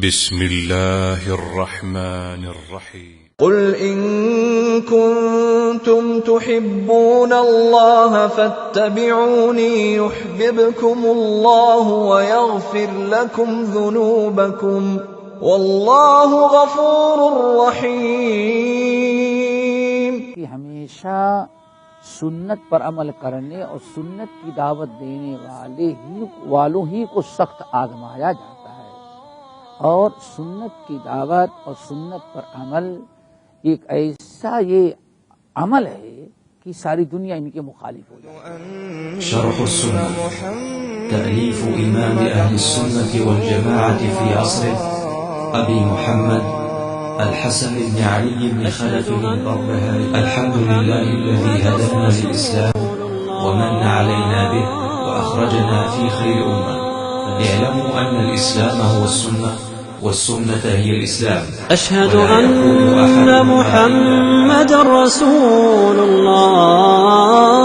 بسم الله الرحمن الرحيم قل إن كنتم تحبون الله فاتبعوني يحببكم الله ويغفر لكم ذنوبكم والله غفور رحيم. ہمیشہ سنت پر عمل کرنے اور سنت کی دعوت دینے والوں ہی کو سخت آزمایا جاتا ہے، اور سنت کی دعوت اور سنت پر عمل ایک ایسا یہ عمل ہے کہ ساری دنیا ان کے مخالف ہو جائے. شرح السنة تأليف إمام أهل السنة والجماعة في عصره أبي محمد الحسن بن علي بن خلف البربهاري. الحمد لله الذي هدانا للإسلام ومن علينا به وأخرجنا في خير أمة. اعلموا أن الإسلام هو السنة والسنة هي الإسلام. أشهد أن محمد رسول الله.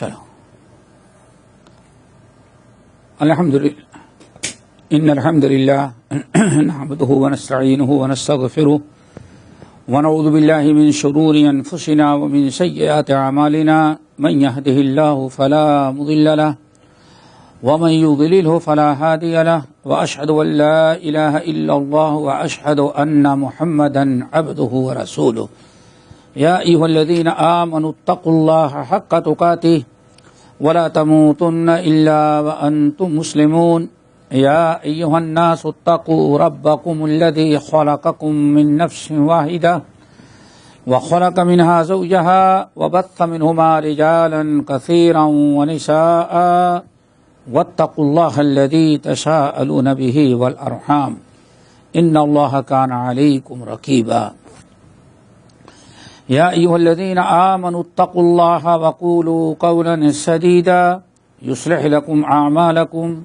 چلو الحمد لله نحمده ونستعينه ونستغفره ونعوذ بالله من شرور أنفسنا ومن سيئات أعمالنا. من يهده الله فلا مضل له ومن يضلله فلا هادي له، وأشهد أن لا إله إلا الله وأشهد أن محمدا عبده ورسوله. يا أيها الذين آمنوا اتقوا الله حق تقاته ولا تموتن إلا وأنتم مسلمون. يا أيها الناس اتقوا ربكم الذي خلقكم من نفس واحدة وخلق منها زوجها وبث منهما رجالا كثيرا ونساء واتقوا الله الذي تساءلون به والأرحام إن الله كان عليكم رقيبا. يا أيها الذين آمنوا اتقوا الله وقولوا قولا سديدا يصلح لكم أعمالكم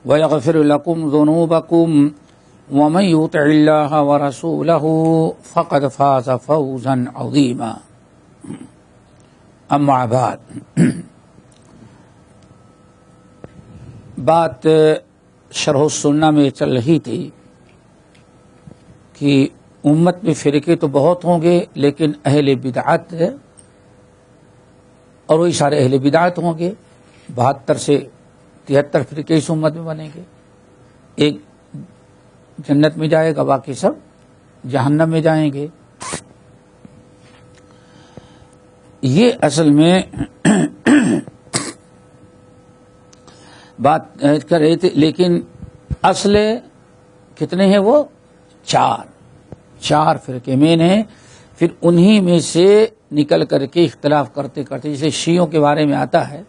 ويغفر لكم ذنوبكم ومن يطع الله ورسوله فقد فاز فوزا عظيما. أما بعد، بات شرح السنہ میں چل رہی تھی کہ امت میں فرقے تو بہت ہوں گے، لیکن اہل بدعت اور وہی سارے اہل بدعت ہوں گے. 72 سے 73 فرقے اس امت میں بنیں گے. ایک جنت میں جائے گا، باقی سب جہنم میں جائیں گے. یہ اصل میں بات کر رہے تھے، لیکن اصل کتنے ہیں؟ وہ چار فرقے میں ہیں. پھر انہی میں سے نکل کر کے اختلاف کرتے کرتے، جیسے شیعوں کے بارے میں آتا ہے،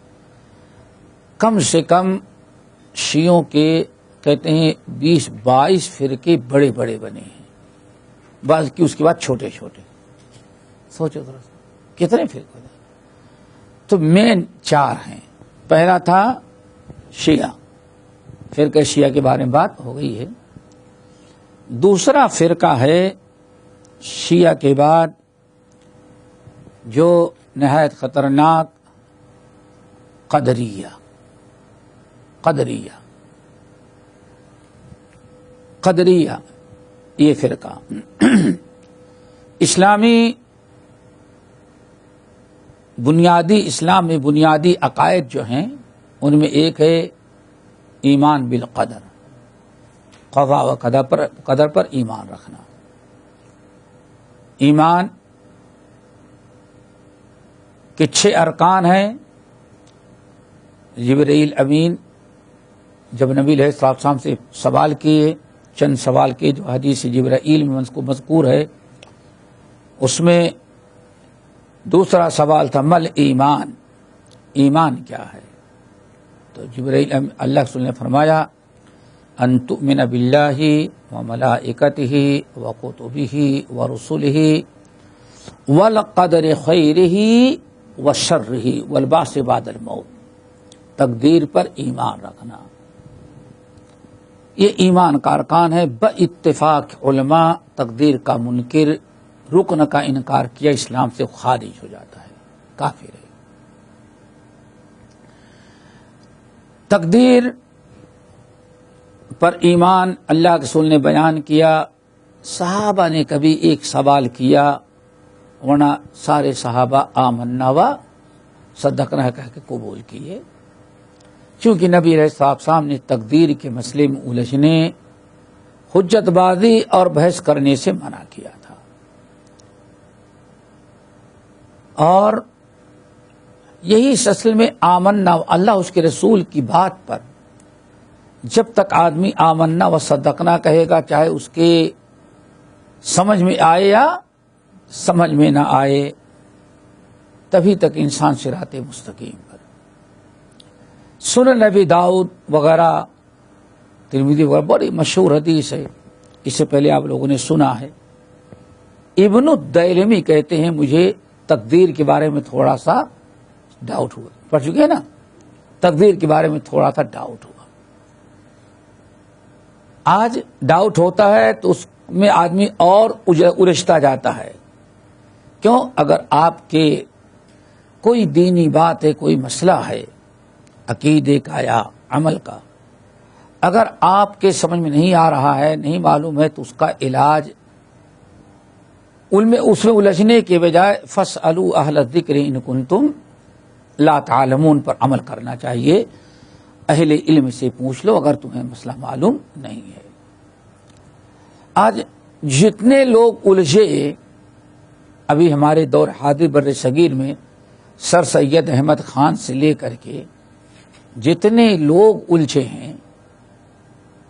کم سے کم شیعوں کے کہتے ہیں 20-22 فرقے بڑے بڑے بنے ہیں، بعض کی اس کے بعد چھوٹے چھوٹے. سوچو ذرا کتنے فرقے ہیں. تو مین 4 ہیں. پہلا تھا شیعہ، فرقہ شیعہ کے بارے میں بات ہو گئی ہے. دوسرا فرقہ ہے شیعہ کے بعد جو نہایت خطرناک قدریہ یہ فرقہ. اسلامی اسلام میں بنیادی عقائد جو ہیں ان میں ایک ہے ایمان بالقدر، قضاء و قدر پر ایمان رکھنا. ایمان کے 6 ارکان ہیں. جبرائیل امین جب نبی علیہ السلام سے سوال کیے، چند سوال کیے جو حدیث جبرائیل میں مذکور ہے، اس میں دوسرا سوال تھا مل ایمان، ایمان کیا ہے؟ تو جبرائیل اللہ کے رسول نے فرمایا ان تؤمن باللہ وملائکتہ وکتبہ ورسلہ والقدر خیرہ وشرہ والبعث بعد الموت. تقدیر پر ایمان رکھنا. یہ ایمان کا ارکان ہے. باتفاق علماء تقدیر کا منکر رکن کا انکار کیا اسلام سے خارج ہو جاتا ہے، کافر ہے. تقدیر پر ایمان اللہ کے رسول نے بیان کیا. صحابہ نے کبھی ایک سوال کیا، ورنہ سارے صحابہ آمنا و صدقنا کہہ کے قبول کیے. چونکہ نبی علیہ السلام نے تقدیر کے مسئلے میں الجھنے، حجت بازی اور بحث کرنے سے منع کیا تھا. اور یہی اصل میں آمنا، اللہ اس کے رسول کی بات پر جب تک آدمی آمنا و صدقنا کہے گا، چاہے اس کے سمجھ میں آئے یا سمجھ میں نہ آئے، تبھی تک انسان صراط مستقیم پر. سنن نبی داؤد وغیرہ، ترمذی وغیرہ بڑی مشہور حدیث ہے، اس سے پہلے آپ لوگوں نے سنا ہے. ابن الدیلمی کہتے ہیں مجھے تقدیر کے بارے میں تھوڑا سا ڈاؤٹ ہوا. پڑھ چکے ہیں نا، تقدیر کے بارے میں تھوڑا سا ڈاؤٹ ہوا. آج ڈاؤٹ ہوتا ہے تو اس میں آدمی اور الجھتا جاتا ہے. کیوں؟ اگر آپ کے کوئی دینی بات ہے، کوئی مسئلہ ہے عقیدے کا یا عمل کا، اگر آپ کے سمجھ میں نہیں آ رہا ہے، نہیں معلوم ہے، تو اس کا علاج اس میں الجھنے کے بجائے فاسألوا اہل الذکر ان کنتم لا تعلمون پر عمل کرنا چاہیے. اہل علم سے پوچھ لو اگر تمہیں مسئلہ معلوم نہیں ہے. آج جتنے لوگ الجھے، ابھی ہمارے دور حاضر بر صغیر میں سر سید احمد خان سے لے کر کے جتنے لوگ الجھے ہیں،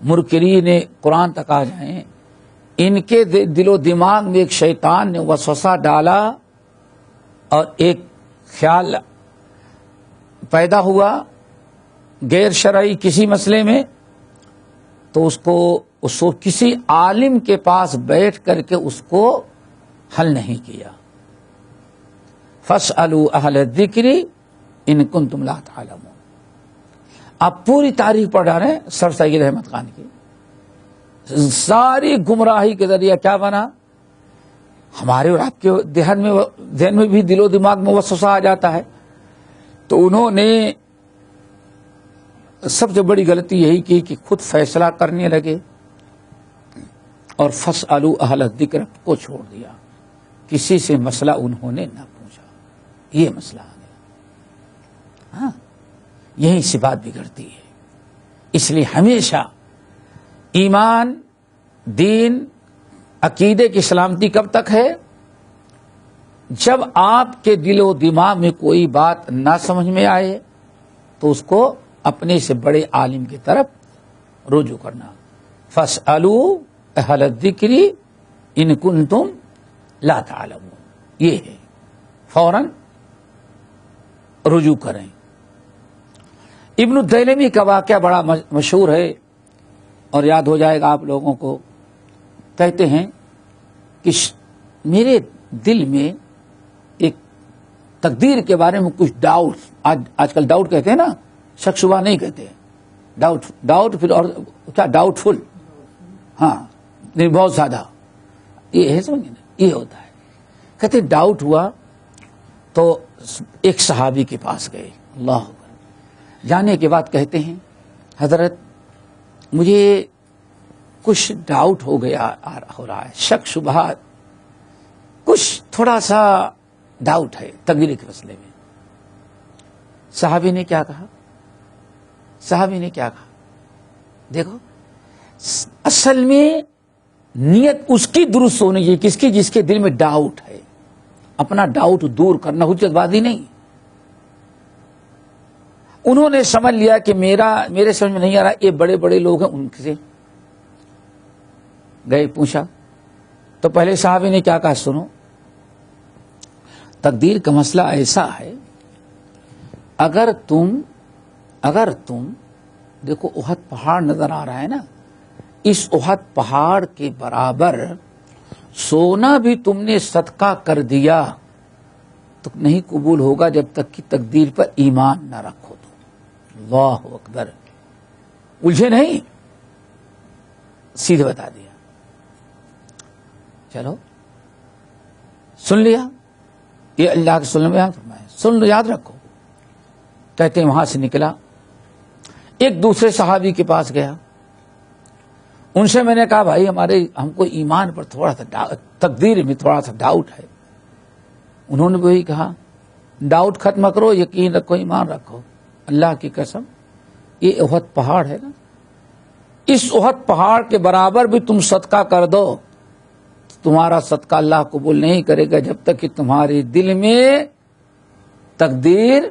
منکرین قرآن تک آ جائیں، ان کے دل و دماغ میں ایک شیطان نے وسوسہ ڈالا اور ایک خیال پیدا ہوا غیر شرعی کسی مسئلے میں، تو اس کو کسی عالم کے پاس بیٹھ کر کے اس کو حل نہیں کیا. فاسألوا اہل الذکر ان کنتم لا تعلمون. آپ پوری تاریخ پڑھ رہے ہیں سر سید احمد خان کی، ساری گمراہی کے ذریعہ کیا بنا. ہمارے اور آپ کے ذہن میں بھی دل و دماغ میں وسوسہ آ جاتا ہے. تو انہوں نے سب سے بڑی غلطی یہی کی کہ خود فیصلہ کرنے لگے اور فاسألوا اہل الذکر کو چھوڑ دیا. کسی سے مسئلہ انہوں نے نہ پوچھا. یہ مسئلہ آ گیا. ہاں، یہی سے بات بگڑتی ہے. اس لیے ہمیشہ ایمان، دین، عقیدے کی سلامتی کب تک ہے؟ جب آپ کے دل و دماغ میں کوئی بات نہ سمجھ میں آئے تو اس کو اپنے سے بڑے عالم کی طرف رجوع کرنا. فاسألوا اہل الذکر ان کنتم لا تعلمون. یہ ہے، فوراً رجوع کریں. ابن الدیلمی کا واقعہ بڑا مشہور ہے اور یاد ہو جائے گا آپ لوگوں کو. کہتے ہیں کہ میرے دل میں ایک تقدیر کے بارے میں کچھ ڈاؤٹ، آج کل ڈاؤٹ کہتے ہیں نا، شک شبہ نہیں کہتے، ڈاؤٹ پھر اور کیا ڈاؤٹ فل، ہاں نہیں بہت زیادہ، یہ ہے سمجھے نا، یہ ہوتا ہے. کہتے ڈاؤٹ ہوا تو ایک صحابی کے پاس گئے. اللہ اکبر. جانے کے بعد کہتے ہیں حضرت مجھے کچھ ڈاؤٹ ہو رہا ہے، شک شبہ، کچھ تھوڑا سا ڈاؤٹ ہے تقدیر کے مسئلے میں. صحابی نے کیا کہا؟ دیکھو، اصل میں نیت اس کی درست ہونی چاہیے، کس کی؟ جس کے دل میں ڈاؤٹ ہے. اپنا ڈاؤٹ دور کرنا حجت بازی نہیں. انہوں نے سمجھ لیا کہ میرے سمجھ میں نہیں آ رہا، یہ بڑے بڑے لوگ ہیں، ان سے گئے پوچھا. تو پہلے صحابی نے کیا کہا؟ سنو، تقدیر کا مسئلہ ایسا ہے، اگر تم دیکھو احد پہاڑ نظر آ رہا ہے نا، اس احد پہاڑ کے برابر سونا بھی تم نے صدقہ کر دیا تو نہیں قبول ہوگا جب تک کہ تقدیر پر ایمان نہ رکھو. تو اللہ اکبر. الجھے نہیں، سیدھے بتا دیا. چلو سن لیا, یہ اللہ کے سننے میں فرمایا, سن لو, یاد رکھو. کہتے ہیں وہاں سے نکلا, ایک دوسرے صحابی کے پاس گیا, ان سے میں نے کہا بھائی ہم کو ایمان پر تھوڑا سا تقدیر میں تھوڑا سا ڈاؤٹ ہے. انہوں نے وہی کہا, ڈاؤٹ ختم کرو, یقین رکھو, ایمان رکھو. اللہ کی قسم, یہ احد پہاڑ ہے نا, اس احد پہاڑ کے برابر بھی تم صدقہ کر دو, تمہارا صدقہ اللہ قبول نہیں کرے گا جب تک کہ تمہارے دل میں تقدیر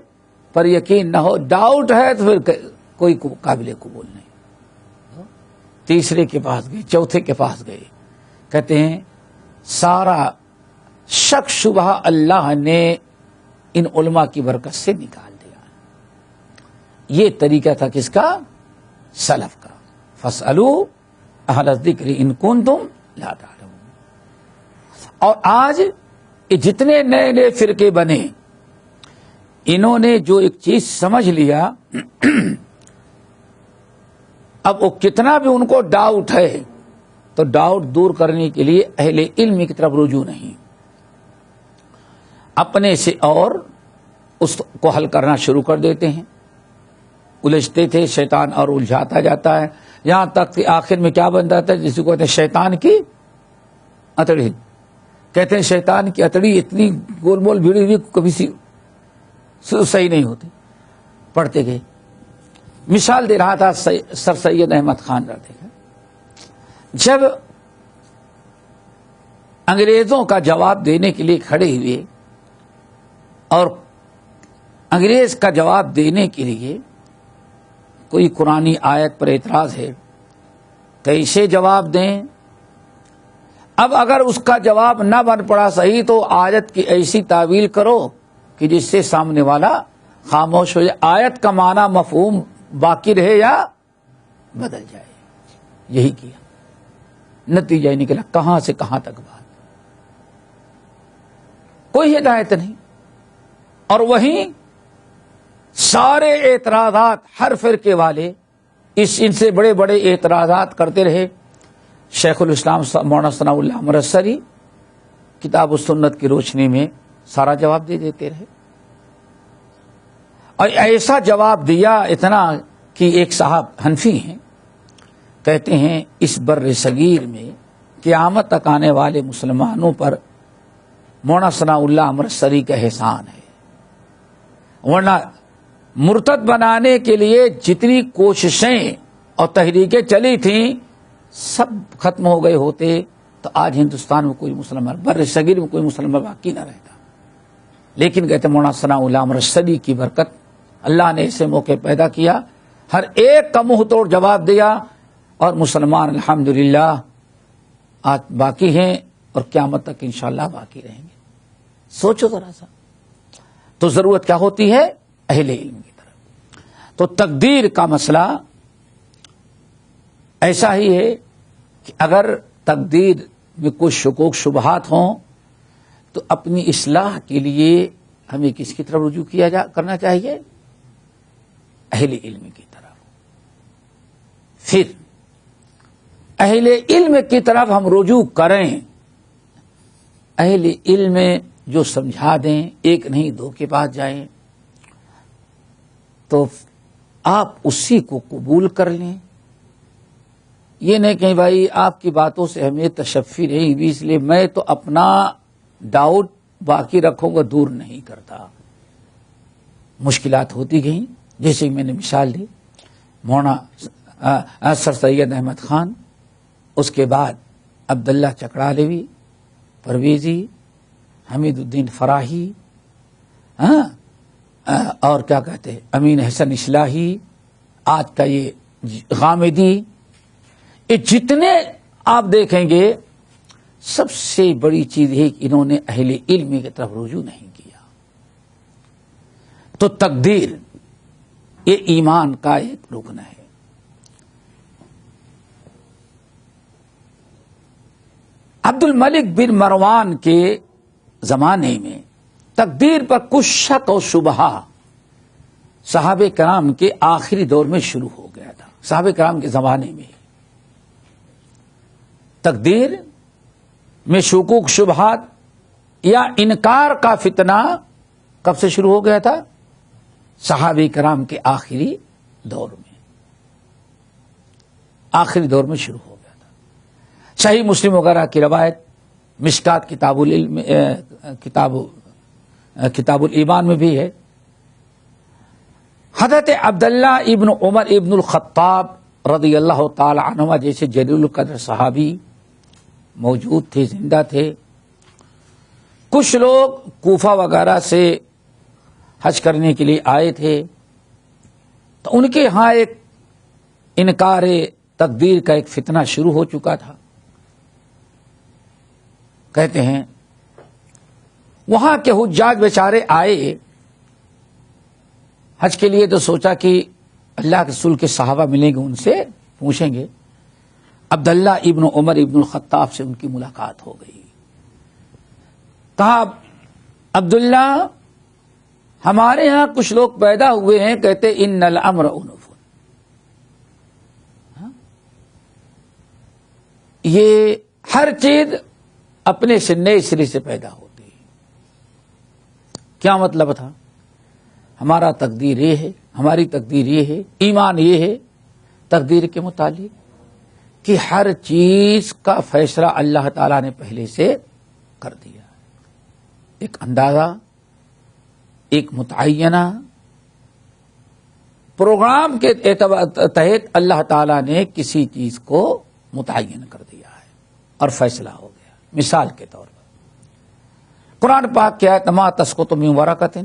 پر یقین نہ ہو. ڈاؤٹ ہے تو پھر کوئی قابل قبول نہیں. تیسرے کے پاس گئے, چوتھے کے پاس گئے, کہتے ہیں سارا شک شبہ اللہ نے ان علماء کی برکت سے نکال دیا. یہ طریقہ تھا کس کا؟ سلف کا. فاسألوا اہل الذکر ان کنتم لا تعلمون. اور آج یہ جتنے نئے نئے فرقے بنے, انہوں نے جو ایک چیز سمجھ لیا, اب وہ کتنا بھی ان کو ڈاؤٹ ہے تو ڈاؤٹ دور کرنے کے لیے اہل علم کی طرف رجوع نہیں, اپنے سے اور اس کو حل کرنا شروع کر دیتے ہیں. الجھتے تھے, شیطان اور الجھاتا جاتا ہے, یہاں تک کہ آخر میں کیا بن جاتا ہے, جس کو کہتے ہیں شیطان کی اتڑی. کہتے ہیں شیطان کی اتڑی اتنی گول مول بھیڑی ہوئی کبھی صحیح نہیں ہوتی. پڑھتے گئے. مثال دے رہا تھا سر سید احمد خان رہتے گا, جب انگریزوں کا جواب دینے کے لیے کھڑے ہوئے اور انگریز کا جواب دینے کے لیے کوئی قرآنی آیت پر اعتراض ہے, کیسے جواب دیں؟ اب اگر اس کا جواب نہ بن پڑا صحیح تو آیت کی ایسی تعویل کرو کہ جس سے سامنے والا خاموش ہو جائے, آیت کا معنی مفہوم باقی رہے یا بدل جائے. یہی کیا, نتیجہ نکلا کہاں سے کہاں تک بات, کوئی ہدایت نہیں. اور وہیں سارے اعتراضات, ہر فرقے والے ان سے بڑے بڑے اعتراضات کرتے رہے. شیخ الاسلام مولانا ثناء اللہ مرسری کتاب السنت کی روشنی میں سارا جواب دے دیتے رہے, اور ایسا جواب دیا اتنا کہ ایک صاحب حنفی ہیں, کہتے ہیں اس بر صغیر میں قیامت تک آنے والے مسلمانوں پر مولانا ثناء اللہ مرسری کا احسان ہے, ورنہ مرتد بنانے کے لیے جتنی کوششیں اور تحریکیں چلی تھیں سب ختم ہو گئے ہوتے تو آج ہندوستان میں کوئی مسلمان, بر صغیر میں کوئی مسلمان باقی نہ رہتا. لیکن کہتے مولانا ثناء اللہ مرسری کی برکت, اللہ نے ایسے موقع پیدا کیا, ہر ایک کا منہ توڑ جواب دیا, اور مسلمان الحمدللہ آج باقی ہیں اور قیامت تک انشاءاللہ باقی رہیں گے. سوچو ذرا سا. تو ضرورت کیا ہوتی ہے؟ اہل علم کی طرف. تو تقدیر کا مسئلہ ایسا ہی ہے کہ اگر تقدیر میں کچھ شکوک شبہات ہوں تو اپنی اصلاح کے لیے ہمیں کس کی طرف رجوع کرنا چاہیے؟ اہل علم کی طرف. پھر اہل علم کی طرف ہم رجوع کریں, اہل علم جو سمجھا دیں, ایک نہیں دو کے پاس جائیں, تو آپ اسی کو قبول کر لیں. یہ نہیں کہ بھائی آپ کی باتوں سے ہمیں تشفی نہیں ہوئی اس لیے میں تو اپنا ڈاؤٹ باقی رکھوں گا, دور نہیں کرتا. مشکلات ہوتی گئیں, جیسے میں نے مثال دی مولانا سر سید احمد خان, اس کے بعد عبداللہ چکڑالوی, پرویزی, حمید الدین فراہی, اور کیا کہتے ہیں امین حسن اصلاحی, آج کا یہ غامدی, یہ جتنے آپ دیکھیں گے سب سے بڑی چیز ہے کہ انہوں نے اہل علم کی طرف رجوع نہیں کیا. تو تقدیر یہ ایمان کا ایک رکن ہے. عبد الملک بن مروان کے زمانے میں تقدیر پر کچھ شک اور شبہ صحابہ کرام کے آخری دور میں شروع ہو گیا تھا. صحابہ کرام کے زمانے میں تقدیر میں شکوک شبہات یا انکار کا فتنہ کب سے شروع ہو گیا تھا؟ صحابہ کرام کے آخری دور میں شروع ہو گیا تھا. صحیح مسلم وغیرہ کی روایت، مشکات کتاب الایمان میں بھی ہے. حضرت عبداللہ ابن عمر ابن الخطاب رضی اللہ تعالی عنہما جیسے جلیل القدر صحابی موجود تھے، زندہ تھے. کچھ لوگ کوفہ وغیرہ سے حج کرنے کے لیے آئے تھے، تو ان کے ہاں ایک انکار تقدیر کا ایک فتنہ شروع ہو چکا تھا. کہتے ہیں وہاں کے حجاج بیچارے آئے حج کے لیے، تو سوچا کہ اللہ کے رسول کے صحابہ ملیں گے، ان سے پوچھیں گے. عبداللہ ابن عمر ابن الخطاب سے ان کی ملاقات ہو گئی. کہا عبداللہ ہمارے ہاں کچھ لوگ پیدا ہوئے ہیں، کہتے ان الامر انف، یہ ہر چیز اپنے سے نئے سرے سے پیدا ہوتی ہے. کیا مطلب تھا؟ ہمارا تقدیر یہ ہے، ہماری تقدیر یہ ہے، ایمان یہ ہے تقدیر کے متعلق کہ ہر چیز کا فیصلہ اللہ تعالی نے پہلے سے کر دیا. ایک اندازہ، ایک متعینہ پروگرام کے تحت اللہ تعالی نے کسی چیز کو متعین کر دیا ہے اور فیصلہ ہو گیا. مثال کے طور پر قرآن پاک کیا ہے، ما تسقط من ورقۃ،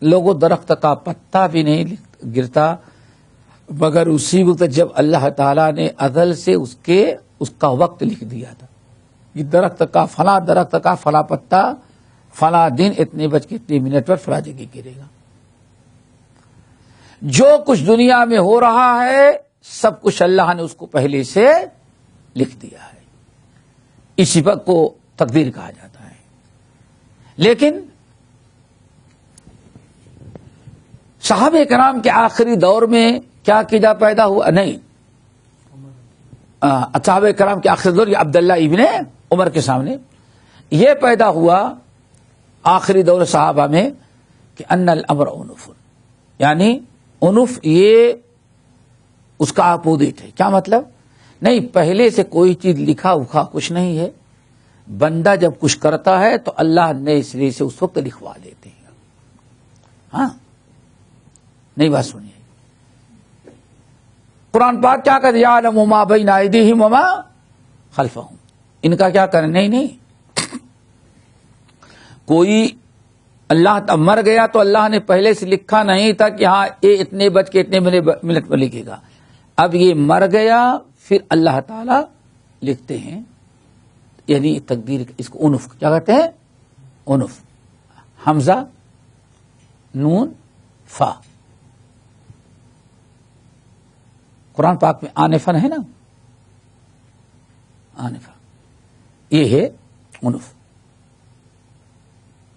لوگوں درخت کا پتا بھی نہیں گرتا مگر اسی وقت جب اللہ تعالی نے ازل سے اس کا وقت لکھ دیا تھا. یہ درخت کا فلاں درخت کا فلاں پتا فلاں دن اتنے بج کے اتنے منٹ پر فلاں جگہ گرے گا. جو کچھ دنیا میں ہو رہا ہے سب کچھ اللہ نے اس کو پہلے سے لکھ دیا ہے. اسی وقت کو تقدیر کہا جاتا ہے. لیکن صحابہ کرام کے آخری دور میں کیا قیدا پیدا ہوا؟ نہیں، صحابہ کرام کے آخری دور یہ عبداللہ ابن عمر کے سامنے یہ پیدا ہوا آخری دور صحابہ میں کہ ان الامر انف، یعنی انف یہ اس کا اپوزٹ ہے. کیا مطلب؟ نہیں، پہلے سے کوئی چیز لکھا اکھا کچھ نہیں ہے. بندہ جب کچھ کرتا ہے تو اللہ نئے سرے سے اس وقت لکھوا دیتے ہیں. ہاں، نئی بات سنیے. قرآن پاک کیا کہتے ہیں؟ یعلم ما بین ایدیہم وما خلفہم. ان کا کیا کرنا؟ نہیں، کوئی اللہ مر گیا تو اللہ نے پہلے سے لکھا نہیں تھا کہ ہاں یہ اتنے بج کے اتنے منٹ میں لکھے گا. اب یہ مر گیا پھر اللہ تعالی لکھتے ہیں. یعنی تقدیر، اس کو انف کیا کہتے ہیں؟ انف، حمزہ نون فا. قرآن پاک میں آنفن ہے نا، آنفا، یہ ہے انف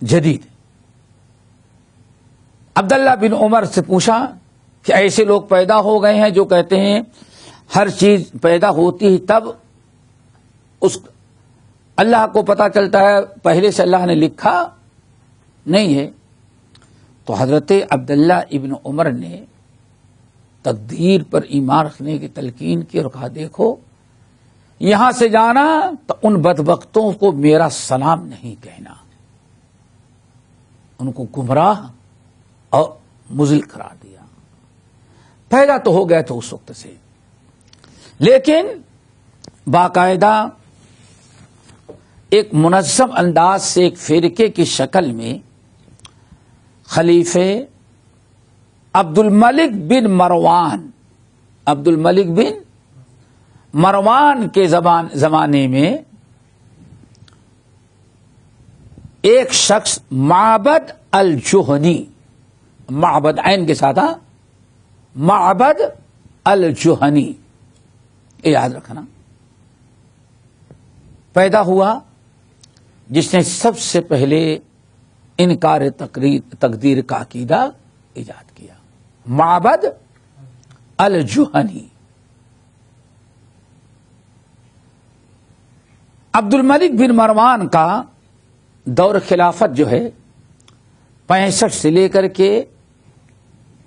جدید. عبداللہ بن عمر سے پوچھا کہ ایسے لوگ پیدا ہو گئے ہیں جو کہتے ہیں ہر چیز پیدا ہوتی ہے تب اس اللہ کو پتا چلتا ہے، پہلے سے اللہ نے لکھا نہیں ہے. تو حضرت عبداللہ ابن عمر نے تقدیر پر ایمان رکھنے کی تلقین کی اور کہا دیکھو یہاں سے جانا تو ان بدبختوں کو میرا سلام نہیں کہنا، ان کو گمراہ اور مضل قرار دیا. پیدا تو ہو گیا تو اس وقت سے، لیکن باقاعدہ ایک منظم انداز سے ایک فرقے کی شکل میں خلیفے عبد الملک بن مروان کے زمانے میں ایک شخص معبد الجہنی، معبد عین کے ساتھ، معبد الجہنی، یہ یاد رکھنا، پیدا ہوا، جس نے سب سے پہلے انکار تقدیر کا عقیدہ ایجاد کیا. معبد الجہنی. عبد الملک بن مروان کا دور خلافت جو ہے 65 سے لے کر کے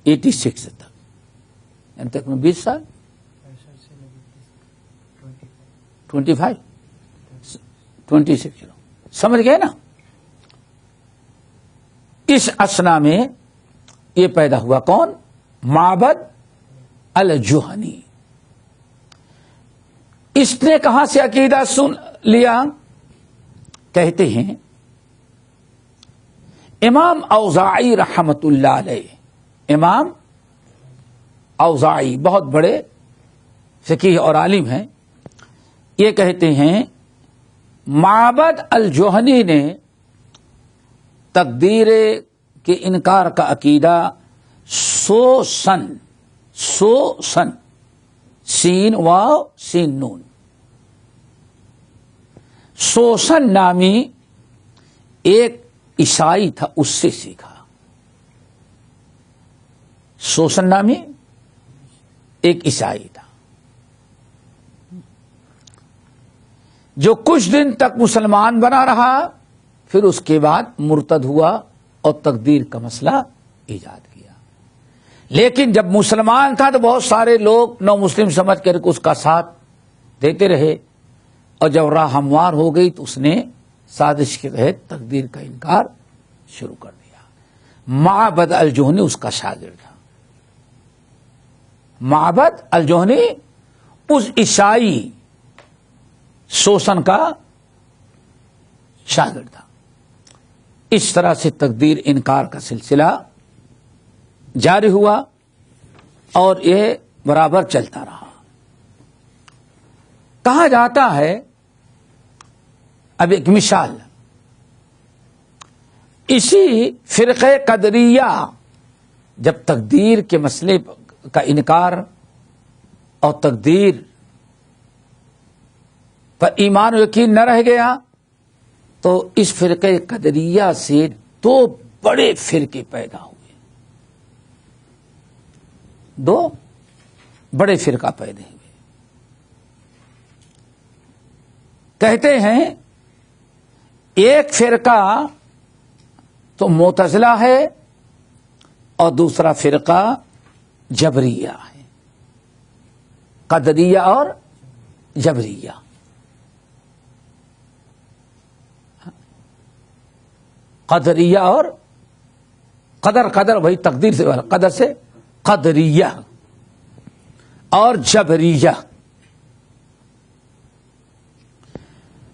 86 تک، یعنی تقریباً 20 سال 26 سمجھ گئے نا. اس اسنا میں یہ پیدا ہوا کون؟ معبد الجہنی. اس نے کہاں سے عقیدہ سن لیا؟ کہتے ہیں امام اوزاعی رحمت اللہ علیہ، امام اوزاعی بہت بڑے فقیہ اور عالم ہیں، یہ کہتے ہیں معبد الجہنی نے تقدیر کے انکار کا عقیدہ 100 سن سین واو سین نون، سوسن نامی ایک عیسائی تھا، اس سے سیکھا. سوسن نامی ایک عیسائی تھا جو کچھ دن تک مسلمان بنا رہا، پھر اس کے بعد مرتد ہوا اور تقدیر کا مسئلہ ایجاد کیا. لیکن جب مسلمان تھا تو بہت سارے لوگ نو مسلم سمجھ کر اس کا ساتھ دیتے رہے، اور جب راہ ہموار ہو گئی تو اس نے سازش کے تحت تقدیر کا انکار شروع کر دیا. معبد الجہنی اس کا شاگرد تھا. معبد الجہنی اس عیسائی سوسن کا شاگرد تھا. اس طرح سے تقدیر انکار کا سلسلہ جاری ہوا اور یہ برابر چلتا رہا. کہا جاتا ہے، اب ایک مثال، اسی فرقہ قدریہ جب تقدیر کے مسئلے کا انکار اور تقدیر پر ایمان و یقین نہ رہ گیا تو اس فرقہ قدریہ سے 2 بڑے فرقے پیدا ہوئے. 2 بڑے فرقہ پیدا ہوئے. کہتے ہیں ایک فرقہ تو معتزلہ ہے اور دوسرا فرقہ جبریہ ہے. قدریہ اور جبریہ. قدریہ اور قدر بھائی تقدیر سے قدر سے قدریہ اور جبریہ.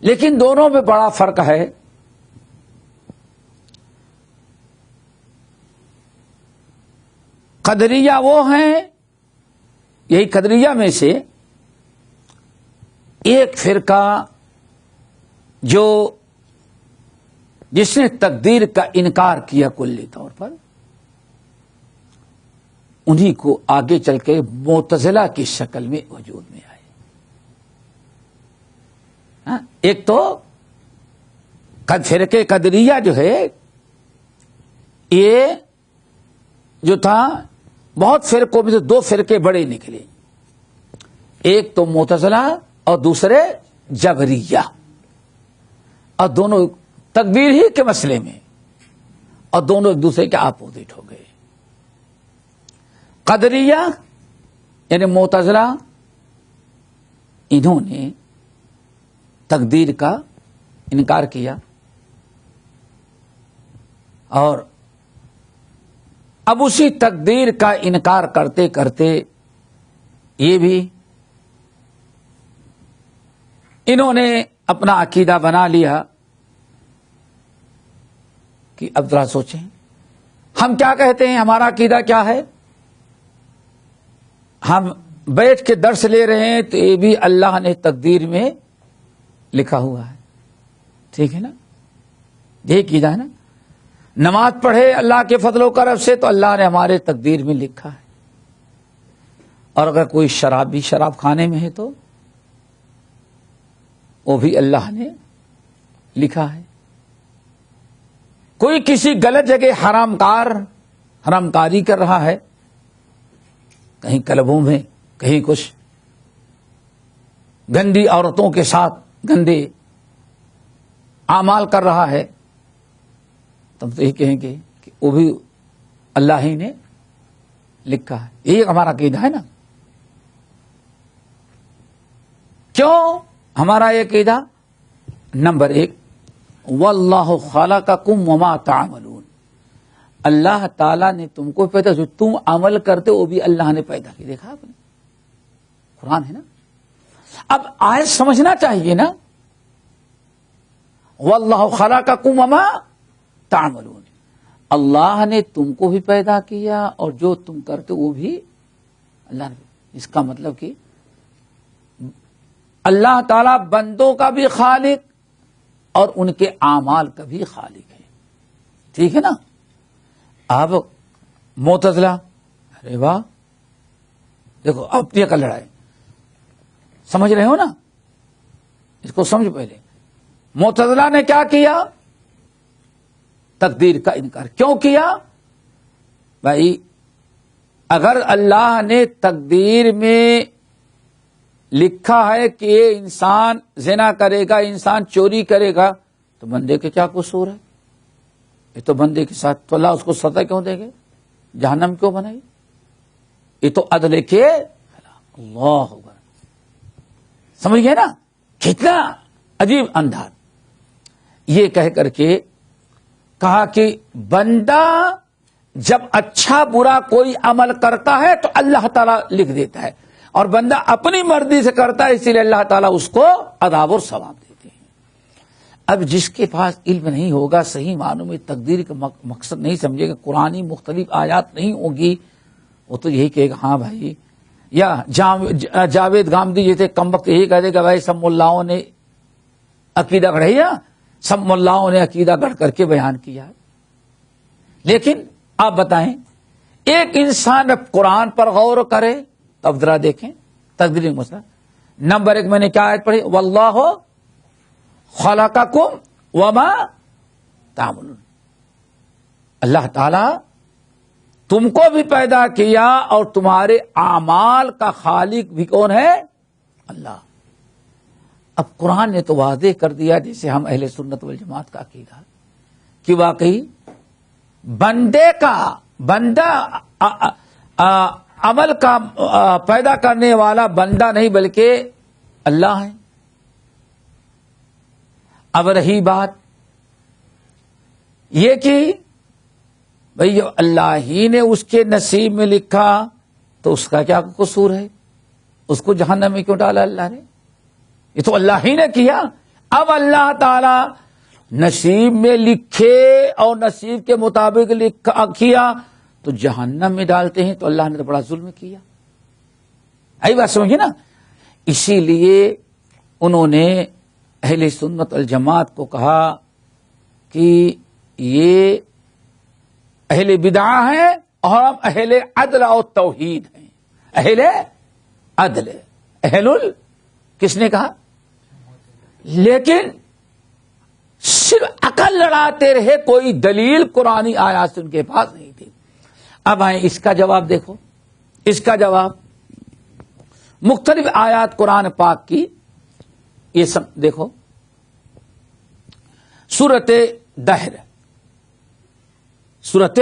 لیکن دونوں میں بڑا فرق ہے. قدریہ وہ ہیں، یہی قدریہ میں سے ایک فرقہ جس نے تقدیر کا انکار کیا کلی طور پر، انہی کو آگے چل کے معتزلہ کی شکل میں وجود میں آئے. ایک تو فرقے قدریہ جو ہے یہ جو تھا بہت فرقوں میں سے 2 فرقے بڑے نکلے. ایک تو معتزلہ اور دوسرے جبریہ، اور دونوں تقدیر ہی کے مسئلے میں، اور دونوں ایک دوسرے کے اپوزٹ ہو گئے. قدریہ یعنی معتزلہ، انہوں نے تقدیر کا انکار کیا، اور اب اسی تقدیر کا انکار کرتے کرتے یہ بھی انہوں نے اپنا عقیدہ بنا لیا کہ اب ذرا سوچیں ہم کیا کہتے ہیں، ہمارا عقیدہ کیا ہے. ہم بیٹھ کے درس لے رہے ہیں تو یہ بھی اللہ نے تقدیر میں لکھا ہوا ہے. ٹھیک ہے نا، یہ کیجا ہے نا. نماز پڑھے اللہ کے فضل و کرم سے تو اللہ نے ہمارے تقدیر میں لکھا ہے. اور اگر کوئی شراب کھانے میں ہے تو وہ بھی اللہ نے لکھا ہے. کوئی کسی غلط جگہ حرام کاری کر رہا ہے، کہیں کلبوں میں، کہیں کچھ گندی عورتوں کے ساتھ گندے اعمال کر رہا ہے تم تو یہ کہیں گے کہ وہ بھی اللہ ہی نے لکھا ہے. یہ ہمارا عقیدہ ہے نا. کیوں ہمارا یہ عقیدہ؟ نمبر 1، واللہ خلقکم وما تعملون، اللہ تعالیٰ نے تم کو پیدا، جو تم عمل کرتے وہ بھی اللہ نے پیدا کی. دیکھا آپ نے، قرآن ہے نا. اب آیت سمجھنا چاہیے نا. واللہ خلقکم وما تعملون، اللہ نے تم کو بھی پیدا کیا اور جو تم کرتے وہ بھی اللہ نے. اس کا مطلب کہ اللہ تعالیٰ بندوں کا بھی خالق اور ان کے اعمال کا بھی خالق ہے. ٹھیک ہے نا. اب معتزلہ، ارے واہ، دیکھو اب یہ کا لڑائی سمجھ رہے ہو نا، اس کو سمجھ. پہلے معتزلہ نے کیا کیا؟ تقدیر کا انکار. کیوں کیا بھائی؟ اگر اللہ نے تقدیر میں لکھا ہے کہ یہ انسان زنا کرے گا، انسان چوری کرے گا، تو بندے کے کیا قصور ہے؟ یہ تو بندے کے ساتھ، تو اللہ اس کو سزا کیوں دے گے؟ جہنم کیوں بنائی؟ یہ تو عدل کے اللہ ہوگا. سمجھ گئے نا کتنا عجیب انداز. یہ کہہ کر کے کہا کہ بندہ جب اچھا برا کوئی عمل کرتا ہے تو اللہ تعالیٰ لکھ دیتا ہے، اور بندہ اپنی مرضی سے کرتا ہے، اسی لیے اللہ تعالیٰ اس کو عذاب اور ثواب دیتے ہیں. اب جس کے پاس علم نہیں ہوگا، صحیح معنوں میں تقدیر کا مقصد نہیں سمجھے گا، قرآنی مختلف آیات نہیں ہوگی، وہ تو یہی کہے گا ہاں بھائی. یا جاوید گامدی جیسے کم وقت یہی کہہ دے گا بھائی سب ملاؤں نے عقیدہ گڑھیا، سب ملاؤں نے عقیدہ گڑھ کر کے بیان کیا. لیکن آپ بتائیں، ایک انسان قرآن پر غور کرے تب ذرا دیکھیں تقدیر مسئلہ. نمبر 1 میں نے کیا آیت پڑھی؟ واللہ خلقکم وما تعملون، اللہ تعالی تم کو بھی پیدا کیا اور تمہارے اعمال کا خالق بھی کون ہے؟ اللہ. اب قرآن نے تو واضح کر دیا، جیسے ہم اہل سنت والجماعت کا عقیدہ کہ واقعی بندہ عمل کا پیدا کرنے والا بندہ نہیں بلکہ اللہ ہے. اب رہی بات یہ کہ بھئی جو اللہ ہی نے اس کے نصیب میں لکھا تو اس کا کیا قصور ہے؟ اس کو جہنم میں کیوں ڈالا اللہ نے؟ یہ تو اللہ ہی نے کیا. اب اللہ تعالی نصیب میں لکھے اور نصیب کے مطابق کیا تو جہنم میں ڈالتے ہیں، تو اللہ نے تو بڑا ظلم کیا. آئی بات سمجھے نا. اسی لیے انہوں نے اہل سنت الجماعت کو کہا کہ یہ اہل بدعہ ہیں اور ہم اہل عدل اور توحید ہیں. اہل عدل، کس نے کہا؟ لیکن صرف عقل لڑاتے رہے، کوئی دلیل قرآنی آیات سے ان کے پاس نہیں تھی. اب آئیں اس کا جواب دیکھو. اس کا جواب مختلف آیات قرآن پاک کی، یہ سب دیکھو. سورۃ دہر، سورۃ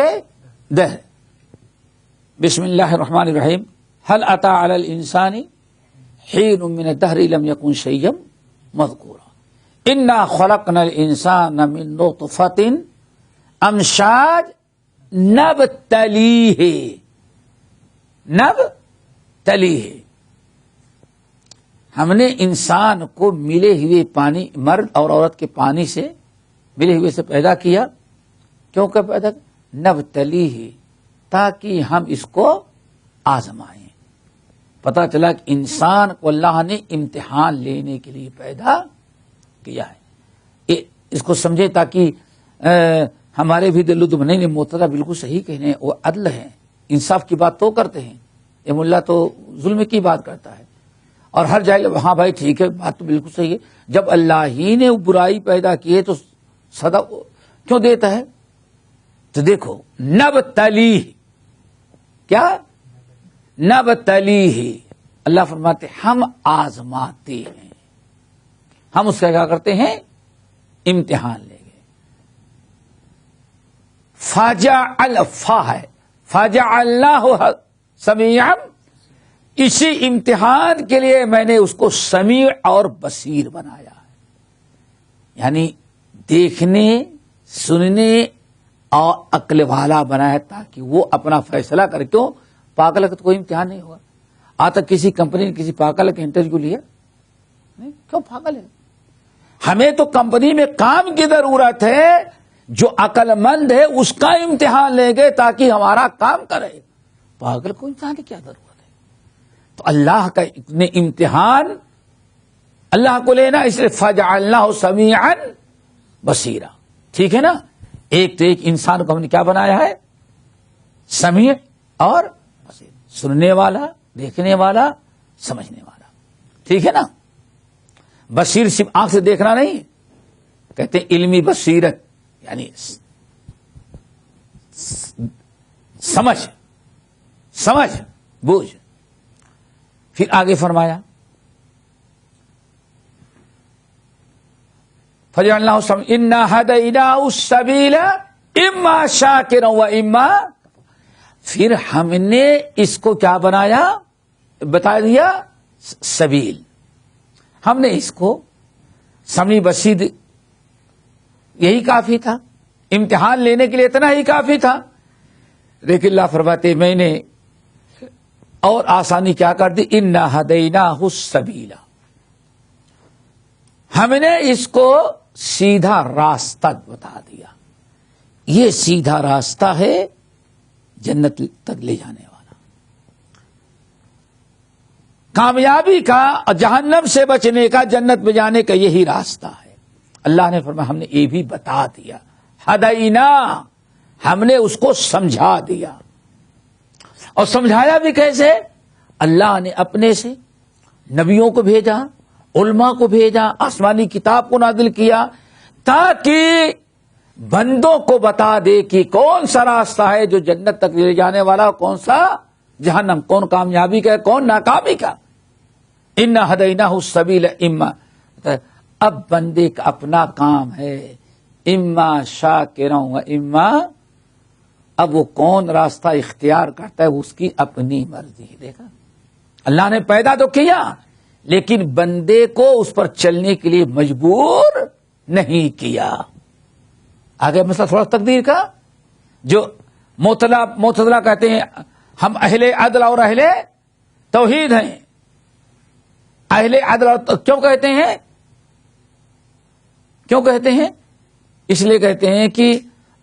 دہر، بسم اللہ الرحمن الرحیم. هل اتى على الانسان حين من الدهر لم يكن شيئا مذكورا انا خلقنا الانسان من نطفة امشاج نبتليه. ہم نے انسان کو ملے ہوئے پانی، مرد اور عورت کے پانی سے ملے ہوئے سے پیدا کیا. کیوں کہ پیدا؟ نبتلیہ، تاکہ ہم اس کو آزمائیں. پتا چلا کہ انسان کو اللہ نے امتحان لینے کے لیے پیدا کیا ہے. اس کو سمجھے تاکہ ہمارے بھی دل و نہیں. معتزلہ بالکل صحیح کہنے، وہ عدل ہیں، انصاف کی بات تو کرتے ہیں. یہ ملا تو ظلم کی بات کرتا ہے اور ہر جگہ ہاں بھائی ٹھیک ہے، بات تو بالکل صحیح ہے. جب اللہ ہی نے برائی پیدا کی ہے تو سزا کیوں دیتا ہے؟ تو دیکھو نبتلیہ، کیا نبتلیہ، اللہ فرماتے ہم آزماتے ہیں. ہم اس کا کیا کرتے ہیں؟ امتحان لیں گے. فجعل فا ہے فجعلناہ سمیعا، اسی امتحان کے لیے میں نے اس کو سمیع اور بصیر بنایا ہے. یعنی دیکھنے، سننے اور عقل والا بنایا تاکہ وہ اپنا فیصلہ کر. کیوں؟ پاگل کا تو کوئی امتحان نہیں ہوگا. آج تک کسی کمپنی نے کسی پاگل کا انٹرویو لیا نہیں. کیوں؟ پاگل ہے. ہمیں تو کمپنی میں کام کی ضرورت ہے، جو عقل مند ہے اس کا امتحان لیں گے تاکہ ہمارا کام کرے. پاگل کو امتحان کی کیا ضرورت ہے؟ تو اللہ کا اتنے امتحان اللہ کو لینا، اس لیے فجعلناہ سمیعا بصیرا. ٹھیک ہے نا؟ ایک تو ایک انسان کو ہم نے کیا بنایا ہے؟ سمیع اور بصیر، سننے والا، دیکھنے والا، سمجھنے والا. ٹھیک ہے نا؟ بصیر صرف آنکھ سے دیکھنا نہیں، کہتے ہیں علمی بصیرت، یعنی سمجھ بوجھ. پھر آگے فرمایا فجعلناہ سمیعا انا ہدیناہ السبیل اما شاکرا و اما. پھر ہم نے اس کو کیا بنایا؟ بتا دیا سبیل. ہم نے اس کو سمیع بصیر، یہی کافی تھا امتحان لینے کے لیے، اتنا ہی کافی تھا. لیکن اللہ فرماتے میں نے اور آسانی کیا کر دی؟ انا ہدیناہ السبیل، ہم نے اس کو سیدھا راستہ بتا دیا. یہ سیدھا راستہ ہے جنت تک لے جانے والا، کامیابی کا اور جہنم سے بچنے کا، جنت میں جانے کا یہی راستہ ہے. اللہ نے فرمایا ہم نے یہ بھی بتا دیا. ہدینا، ہم نے اس کو سمجھا دیا. اور سمجھایا بھی کیسے؟ اللہ نے اپنے سے نبیوں کو بھیجا، علماء کو بھیجا، آسمانی کتاب کو نازل کیا تاکہ بندوں کو بتا دے کہ کون سا راستہ ہے جو جنت تک لے جانے والا، کون سا جہنم، کون کامیابی کا ہے، کون ناکامی کا. انا ہدیناہ السبیل اما. اب بندے کا اپنا کام ہے، اما شاکرا و اما. اب وہ کون راستہ اختیار کرتا ہے اس کی اپنی مرضی. دیکھا، اللہ نے پیدا تو کیا لیکن بندے کو اس پر چلنے کے لیے مجبور نہیں کیا. آگے مسئلہ تھوڑا تقدیر کا، جو معتزلہ کہتے ہیں ہم اہل عدل اور اہل توحید ہیں. اہل عدل اور کیوں کہتے ہیں؟ کیوں کہتے ہیں؟ اس لیے کہتے ہیں کہ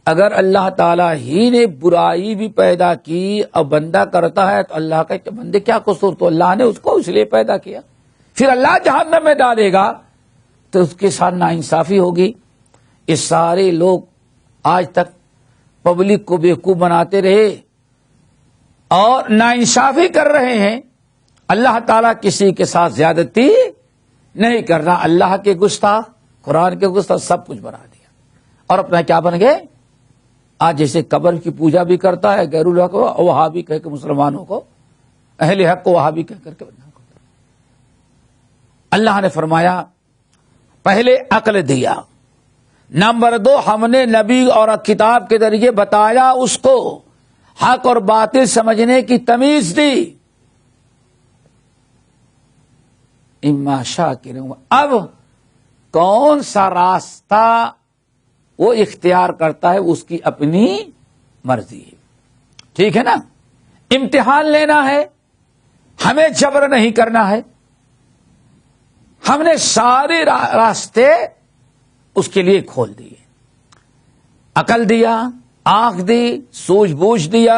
اگر اللہ تعالی ہی نے برائی بھی پیدا کی اور بندہ کرتا ہے تو اللہ کا بندے کیا قصور؟ تو اللہ نے اس کو اس لیے پیدا کیا. پھر اللہ جہنم میں ڈالے گا تو اس کے ساتھ ناانصافی ہوگی. یہ سارے لوگ آج تک پبلک کو بیوقوف بناتے رہے اور ناانصافی کر رہے ہیں. اللہ تعالیٰ کسی کے ساتھ زیادتی نہیں کرنا. اللہ کے گستاخ، قرآن کے گستاخ سب کچھ بنا دیا اور اپنا کیا بن گئے؟ آج جیسے قبر کی پوجا بھی کرتا ہے غیر اللہ کو، وہاں بھی کہہ کے مسلمانوں کو، اہل حق کو وہاں بھی کہہ کر کے بنا. اللہ نے فرمایا پہلے عقل دیا، نمبر 2 ہم نے نبی اور کتاب کے ذریعے بتایا اس کو، حق اور باطل سمجھنے کی تمیز دی. اما شاکر. اب کون سا راستہ وہ اختیار کرتا ہے اس کی اپنی مرضی ہے. ٹھیک ہے نا؟ امتحان لینا ہے، ہمیں جبر نہیں کرنا ہے. ہم نے سارے راستے اس کے لیے کھول دیے. عقل دیا، آنکھ دی، سوجھ بوجھ دیا،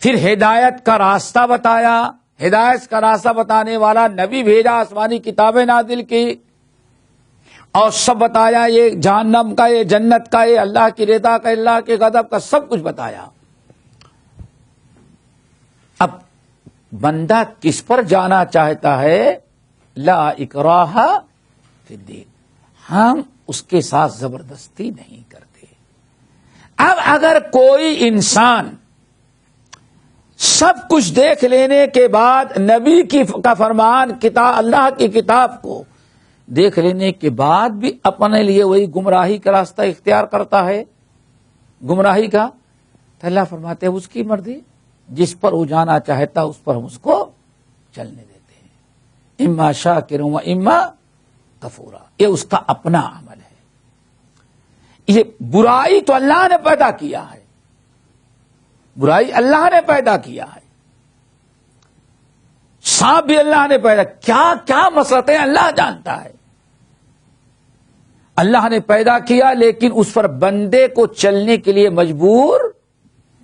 پھر ہدایت کا راستہ بتایا. ہدایت کا راستہ بتانے والا نبی بھیجا، آسمانی کتابیں نازل کی اور سب بتایا. یہ جہنم کا، یہ جنت کا، یہ اللہ کی رضا کا، اللہ کے غضب کا، سب کچھ بتایا. اب بندہ کس پر جانا چاہتا ہے؟ لا اکراہ فی الدین. ہم اس کے ساتھ زبردستی نہیں کرتے. اب اگر کوئی انسان سب کچھ دیکھ لینے کے بعد نبی کا فرمان، کتاب، اللہ کی کتاب کو دیکھ لینے کے بعد بھی اپنے لیے وہی گمراہی کا راستہ اختیار کرتا ہے، گمراہی کا، تو اللہ فرماتے ہیں اس کی مرضی، جس پر وہ جانا چاہتا اس پر ہم اس کو چلنے دیتے ہیں، اما شاکر و اما کفورا، یہ اس کا اپنا عمل ہے۔ یہ برائی تو اللہ نے پیدا کیا ہے، برائی اللہ نے پیدا کیا ہے، سانپ بھی اللہ نے پیدا، کیا کیا مسئلہ ہے اللہ جانتا ہے، اللہ نے پیدا کیا لیکن اس پر بندے کو چلنے کے لیے مجبور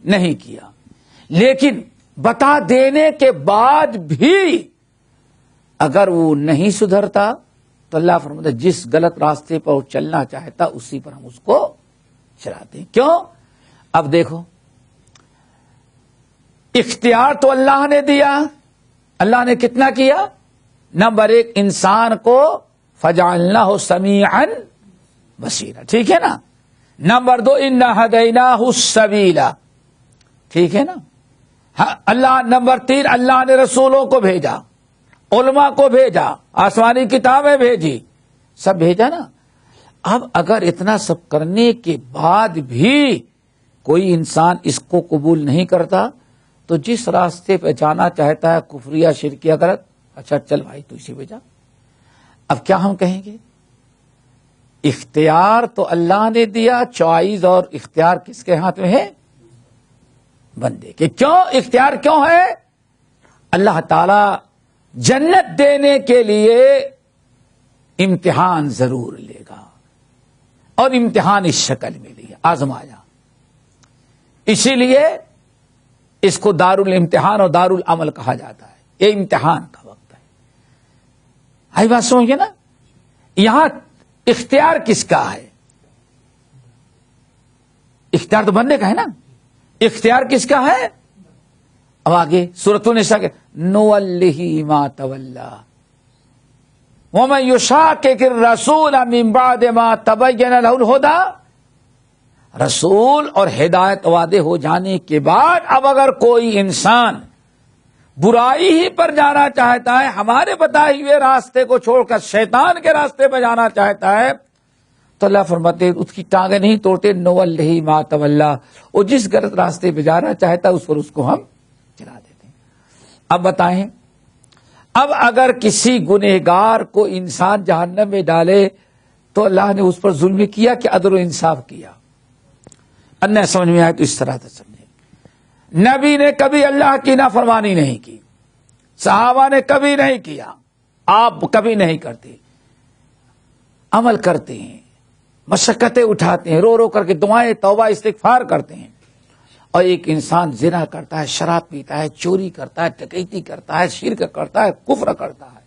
نہیں کیا، لیکن بتا دینے کے بعد بھی اگر وہ نہیں سدھرتا تو اللہ فرماتا ہے جس غلط راستے پر وہ چلنا چاہتا اسی پر ہم اس کو چلاتے ہیں۔ کیوں؟ اب دیکھو، اختیار تو اللہ نے دیا، اللہ نے کتنا کیا؟ نمبر 1 انسان کو فجعلناہ سمیعا بصیرا، ٹھیک ہے نا؟ نمبر 2 انا ہدیناہ السبیل، ٹھیک ہے نا؟ اللہ نمبر 3 اللہ نے رسولوں کو بھیجا، علماء کو بھیجا، آسمانی کتابیں بھیجی، سب بھیجا نا۔ اب اگر اتنا سب کرنے کے بعد بھی کوئی انسان اس کو قبول نہیں کرتا تو جس راستے پہ جانا چاہتا ہے کفریہ شرکیہ غلط، اچھا چل بھائی تو اسی پہ جا۔ اب کیا ہم کہیں گے؟ اختیار تو اللہ نے دیا، چوائس اور اختیار کس کے ہاتھ میں ہے؟ بندے کے۔ کیوں اختیار کیوں ہے؟ اللہ تعالی جنت دینے کے لیے امتحان ضرور لے گا، اور امتحان اس شکل میں لیا، آزمایا، اسی لیے اس کو دار الامتحان اور دار العمل کہا جاتا ہے، یہ امتحان کا وقت ہے۔ آئی بات سمجھے نا؟ یہاں اختیار کس کا ہے؟ اختیار تو بندے کا ہے نا، اختیار کس کا ہے؟ اب آگے سورۃ النساء کے نوَلِّهِ مَا تَوَلَّى وَمَن يُشَاقِقِ الرَّسُولَ مِن بَعْدِ مَا تَبَيَّنَ لَهُ الْهُدَىٰ، رسول اور ہدایت واضح ہو جانے کے بعد اب اگر کوئی انسان برائی ہی پر جانا چاہتا ہے، ہمارے بتائے ہوئے راستے کو چھوڑ کر شیطان کے راستے پہ جانا چاہتا ہے، تو اللہ فرماتے ہیں اس کی ٹانگیں نہیں توڑتے، نوَلِّهِ مَا تَوَلَّى، وہ جس غلط راستے پہ جانا چاہتا ہے اس پر اس کو ہم چلا دیتے ہیں۔ اب بتائیں، اب اگر کسی گنہگار کو انسان جہنم میں ڈالے تو اللہ نے اس پر ظلم کیا کہ عدل و انصاف کیا؟ انہیں سمجھ میں آئے تو اس طرح سے سمجھیں۔ نبی نے کبھی اللہ کی نافرمانی نہیں کی، صحابہ نے کبھی نہیں کیا، آپ کبھی نہیں کرتے، عمل کرتے ہیں، مشقتیں اٹھاتے ہیں، رو رو کر کے دعائیں توبہ استغفار کرتے ہیں، اور ایک انسان زنا کرتا ہے، شراب پیتا ہے، چوری کرتا ہے، ڈکیتی کرتا ہے، شرک کرتا ہے، کفر کرتا ہے۔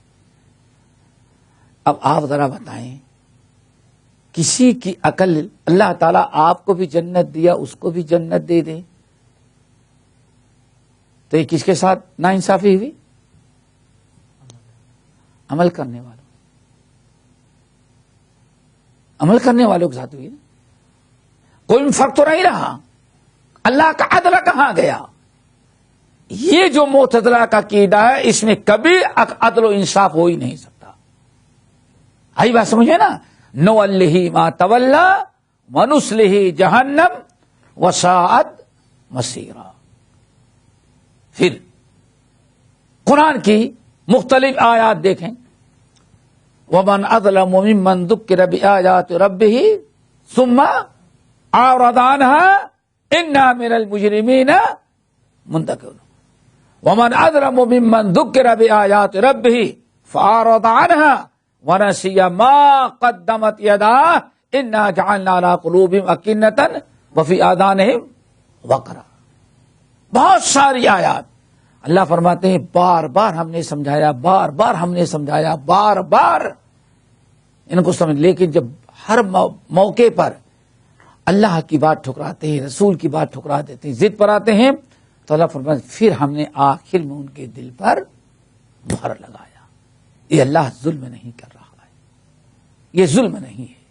اب آپ ذرا بتائیں، کسی کی عقل اللہ تعالیٰ آپ کو بھی جنت دیا اس کو بھی جنت دے دے تو یہ کس کے ساتھ ناانصافی ہوئی؟ عمل کرنے والوں، عمل کرنے والوں کے ساتھ ہوئی نا۔ کوئی فرق تو نہیں رہا، اللہ کا عدل کہاں گیا؟ یہ جو معتزلہ کا عقیدہ ہے اس میں کبھی عدل و انصاف ہو ہی نہیں سکتا۔ آئی بات سمجھے نا؟ نوَلِّهِ مَا تَوَلَّى وَنُصْلِهِ جَهَنَّمَ وَسَاءَتْ مَصِيرًا۔ پھر قرآن کی مختلف آیات دیکھیں، وَمَنْ أَظْلَمُ مِمَّنْ ذُكِّرَ بِآيَاتِ رَبِّهِ ثُمَّ أَعْرَضَ عَنْهَا إِنَّا مِنَ الْمُجْرِمِينَ مُنتَقِمُونَ وَمَنْ أَظْلَمُ مِمَّنْ ذُكِّرَ بِآيَاتِ رَبِّهِ فَأَعْرَضَ عَنْهَا وَنَسِيَ مَا قَدَّمَتْ يَدَاهُ إِنَّا جَعَلْنَا عَلَىٰ قُلُوبِهِمْ أَكِنَّةً وَفِي آذَانِهِمْ وَقْرًا۔ بہت ساری آیات اللہ فرماتے ہیں بار بار ہم نے سمجھایا، بار بار ہم نے سمجھایا، بار بار ان کو سمجھ، لیکن جب ہر موقع پر اللہ کی بات ٹھکراتے ہیں، رسول کی بات ٹھکرا دیتے ہیں، ضد پر آتے ہیں، تو اللہ فرماتے ہیں پھر ہم نے آخر میں ان کے دل پر مہر لگایا۔ یہ اللہ ظلم نہیں کر رہا ہے، یہ ظلم نہیں ہے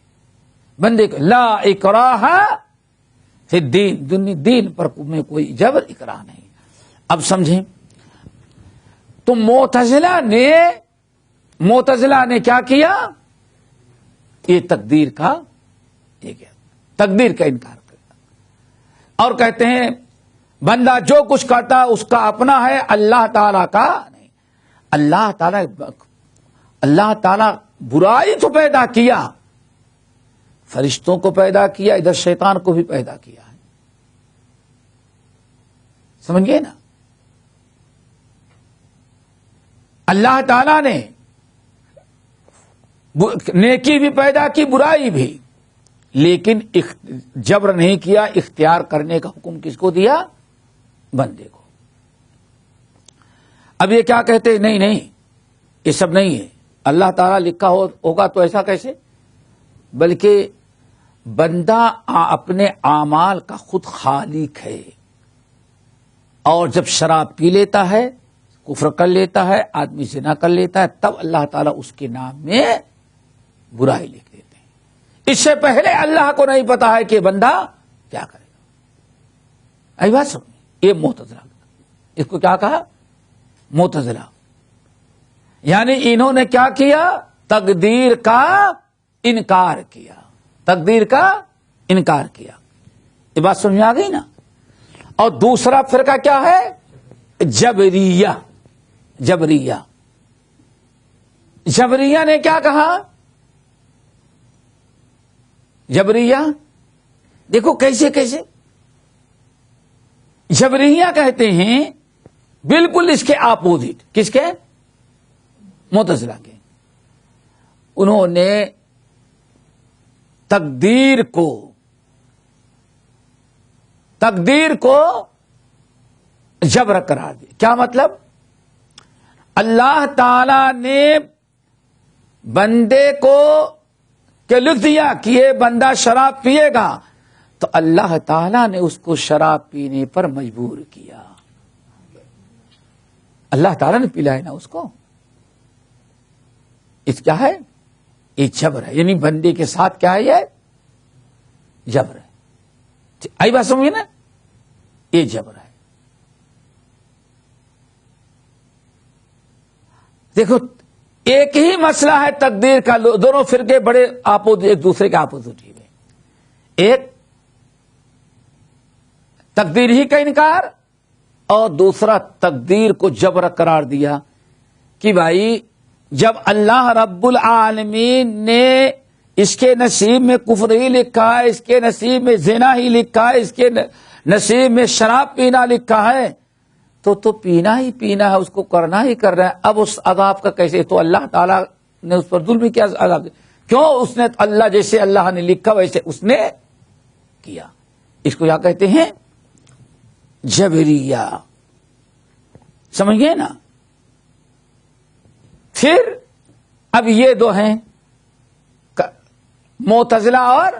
بندے کو۔ لا اکراہ فی الدین، دین پر میں کوئی جبر اکراہ نہیں۔ اب سمجھیں، تو معتزلہ نے کیا کیا؟ یہ تقدیر کا انکار کرتا اور کہتے ہیں بندہ جو کچھ کرتا اس کا اپنا ہے، اللہ تعالی کا نہیں۔ اللہ تعالی برائی تو پیدا کیا، فرشتوں کو پیدا کیا، ادھر شیطان کو بھی پیدا کیا ہے، سمجھ گئے نا؟ اللہ تعالی نے نیکی بھی پیدا کی، برائی بھی، لیکن جبر نہیں کیا، اختیار کرنے کا حکم کس کو دیا؟ بندے کو۔ اب یہ کیا کہتے ہیں؟ نہیں یہ سب نہیں ہے، اللہ تعالیٰ لکھا ہوگا تو ایسا کیسے؟ بلکہ بندہ اپنے اعمال کا خود خالق ہے، اور جب شراب پی لیتا ہے، کفر کر لیتا ہے، آدمی زنا کر لیتا ہے، تب اللہ تعالیٰ اس کے نام میں برائی لکھ دیتے ہیں۔ اس سے پہلے اللہ کو نہیں پتا ہے کہ بندہ کیا کرے گا۔ ای بات سمجھ، یہ معتزلہ، اس کو کیا کہا؟ معتزلہ۔ یعنی انہوں نے کیا کیا؟ تقدیر کا انکار کیا، تقدیر کا انکار کیا۔ یہ بات سمجھ میں آ گئی نا؟ اور دوسرا فرقہ کیا ہے؟ جبریہ۔ جبریہ نے کیا کہا؟ جبریہ دیکھو کیسے جبریہ کہتے ہیں بالکل اس کے اپوزٹ، کس کے؟ معتزلہ کے۔ انہوں نے تقدیر کو جبر قرار دیا۔ کیا مطلب؟ اللہ تعالی نے بندے کو کہ لکھ دیا کہ یہ بندہ شراب پیے گا، تو اللہ تعالی نے اس کو شراب پینے پر مجبور کیا۔ اللہ تعالی نے پلایا نا اس کو۔ اس کیا ہے؟ یہ جبر ہے، یعنی بندے کے ساتھ کیا ہے؟ یہ جبر ہے۔ آئی بات سمجھے نا؟ یہ جبر ہے۔ دیکھو ایک ہی مسئلہ ہے تقدیر کا، دونوں فرقے بڑے ایک دوسرے کے اپوزٹ ہی ہیں۔ ایک تقدیر ہی کا انکار، اور دوسرا تقدیر کو جبر قرار دیا کہ بھائی جب اللہ رب العالمین نے اس کے نصیب میں کفر ہی لکھا ہے، اس کے نصیب میں زنا ہی لکھا ہے، اس کے نصیب میں شراب پینا لکھا ہے، تو پینا ہی پینا ہے، اس کو کرنا ہی کر رہا ہے۔ اب اس عذاب کا کیسے؟ تو اللہ تعالیٰ نے اس پر ظلم کیا عذاب، کیوں؟ اس نے اللہ جیسے اللہ نے لکھا ویسے اس نے کیا۔ اس کو کیا کہتے ہیں؟ جبریہ۔ سمجھ گئے نا؟ پھر اب یہ دو ہیں معتزلہ اور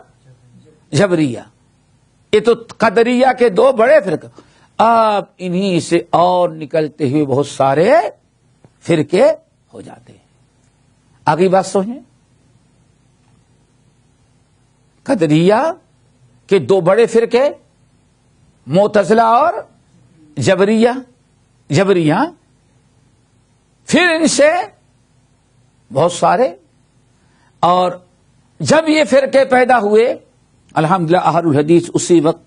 جبریہ، یہ تو قدریہ کے دو بڑے فرقے۔ اب انہی سے اور نکلتے ہوئے بہت سارے فرقے ہو جاتے ہیں۔ آگے بات سمجھیں، قدریہ کے دو بڑے فرقے معتزلہ اور جبریہ، پھر ان سے بہت سارے، اور جب یہ فرقے پیدا ہوئے الحمدللہ اہل الحدیث اسی وقت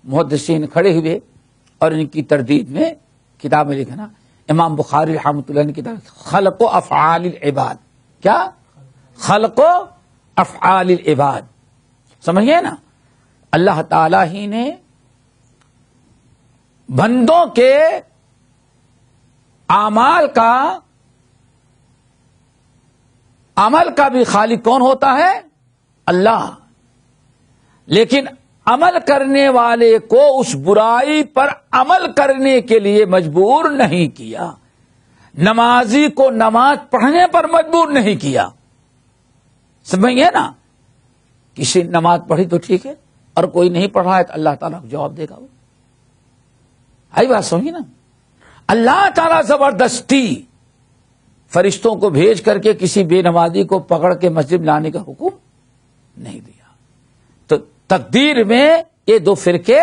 محدثین کھڑے ہوئے اور ان کی تردید میں کتاب میں لکھنا، امام بخاری رحمۃ اللہ نے کتاب خلق و افعال العباد۔ کیا؟ خلق و افعال العباد۔ سمجھئے نا؟ اللہ تعالی ہی نے بندوں کے اعمال کا، عمل کا بھی خالق کون ہوتا ہے؟ اللہ، لیکن عمل کرنے والے کو اس برائی پر عمل کرنے کے لیے مجبور نہیں کیا، نمازی کو نماز پڑھنے پر مجبور نہیں کیا۔ سمجھئے نا؟ کسی نماز پڑھی تو ٹھیک ہے، اور کوئی نہیں پڑھا ہے تو اللہ تعالیٰ کو جواب دے گا وہ۔ آئی بات سمجھے نا؟ اللہ تعالیٰ زبردستی فرشتوں کو بھیج کر کے کسی بے نمازی کو پکڑ کے مسجد لانے کا حکم نہیں دیا۔ تو تقدیر میں یہ دو فرقے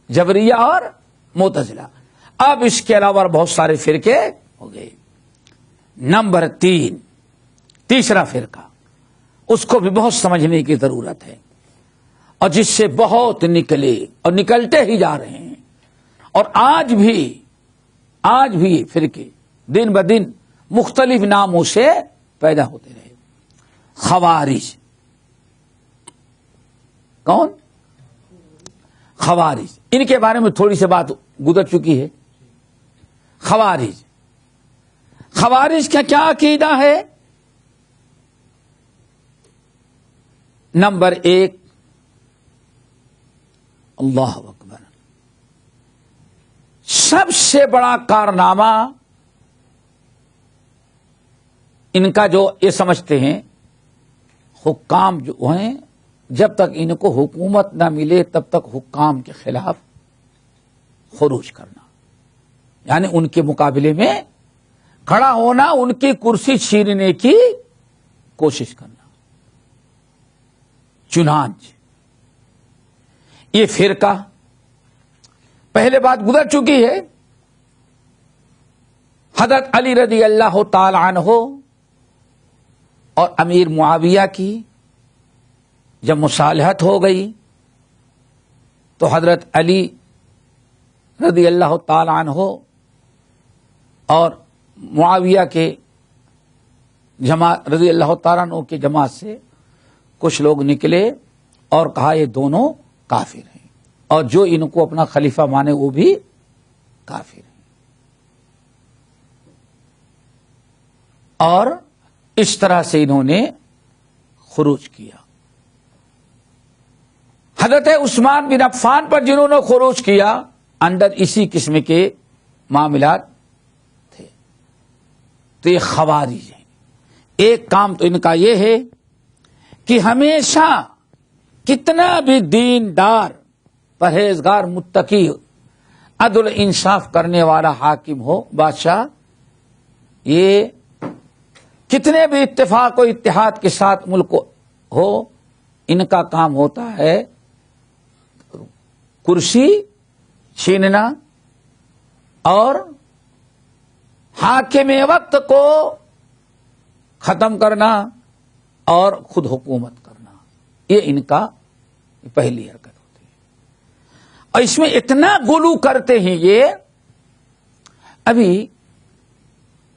جبریہ اور معتزلہ۔ اب اس کے علاوہ بہت سارے فرقے ہو گئے۔ نمبر 3، تیسرا فرقہ اس کو بھی بہت سمجھنے کی ضرورت ہے، اور جس سے بہت نکلے اور نکلتے ہی جا رہے ہیں. اور آج بھی فرقے دن بدن مختلف ناموں سے پیدا ہوتے رہے. خوارج. کون؟ خوارج. ان کے بارے میں تھوڑی سی بات گزر چکی ہے. خوارج کا کیا عقیدہ ہے؟ نمبر 1، اللہ اکبر، سب سے بڑا کارنامہ ان کا جو یہ سمجھتے ہیں، حکام جو ہیں جب تک ان کو حکومت نہ ملے تب تک حکام کے خلاف خروج کرنا، یعنی ان کے مقابلے میں کھڑا ہونا، ان کی کرسی چھیننے کی کوشش کرنا. چنانچہ یہ فرقہ، پہلے بات گزر چکی ہے، حضرت علی رضی اللہ تعالی عنہ اور امیر معاویہ کی جب مصالحت ہو گئی تو حضرت علی رضی اللہ تعالی عنہ اور معاویہ کے جماعت رضی اللہ تعالی عنہ کے جماعت سے کچھ لوگ نکلے اور کہا یہ دونوں کافر ہیں، اور جو ان کو اپنا خلیفہ مانے وہ بھی کافر ہیں. اور اس طرح سے انہوں نے خروج کیا. حضرت عثمان بن عفان پر جنہوں نے خروج کیا اندر اسی قسم کے معاملات تھے. تو یہ خوارج ہیں. ایک کام تو ان کا یہ ہے کہ ہمیشہ کتنا بھی دیندار، پرہیزگار، متقی، عدل انصاف کرنے والا حاکم ہو، بادشاہ، یہ کتنے بھی اتفاق و اتحاد کے ساتھ ملک ہو، ان کا کام ہوتا ہے کرسی چھیننا اور حاکم وقت کو ختم کرنا اور خود حکومت کرنا. یہ ان کا پہلی حرکت ہوتی ہے. اور اس میں اتنا غلو کرتے ہیں یہ. ابھی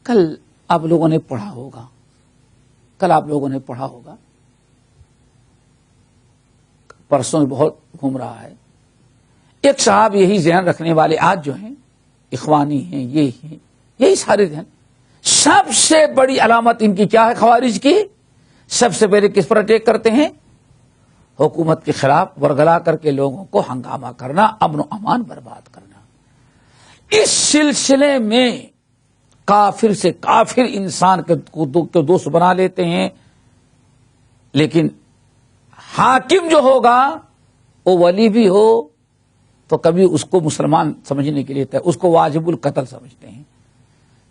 کل آپ لوگوں نے پڑھا ہوگا، پرسوں بہت گھوم رہا ہے، ایک صاحب یہی ذہن رکھنے والے آج جو ہیں اخوانی ہیں، یہ ہیں، یہی سارے ذہن. سب سے بڑی علامت ان کی کیا ہے خوارج کی؟ سب سے پہلے کس پر اٹیک کرتے ہیں؟ حکومت کے خلاف ورگلا کر کے لوگوں کو ہنگامہ کرنا، امن و امان برباد کرنا. اس سلسلے میں کافر سے کافر انسان کے دوست بنا لیتے ہیں. لیکن حاکم جو ہوگا وہ ولی بھی ہو تو کبھی اس کو مسلمان سمجھنے کے لیے اس کو واجب القتل سمجھتے ہیں.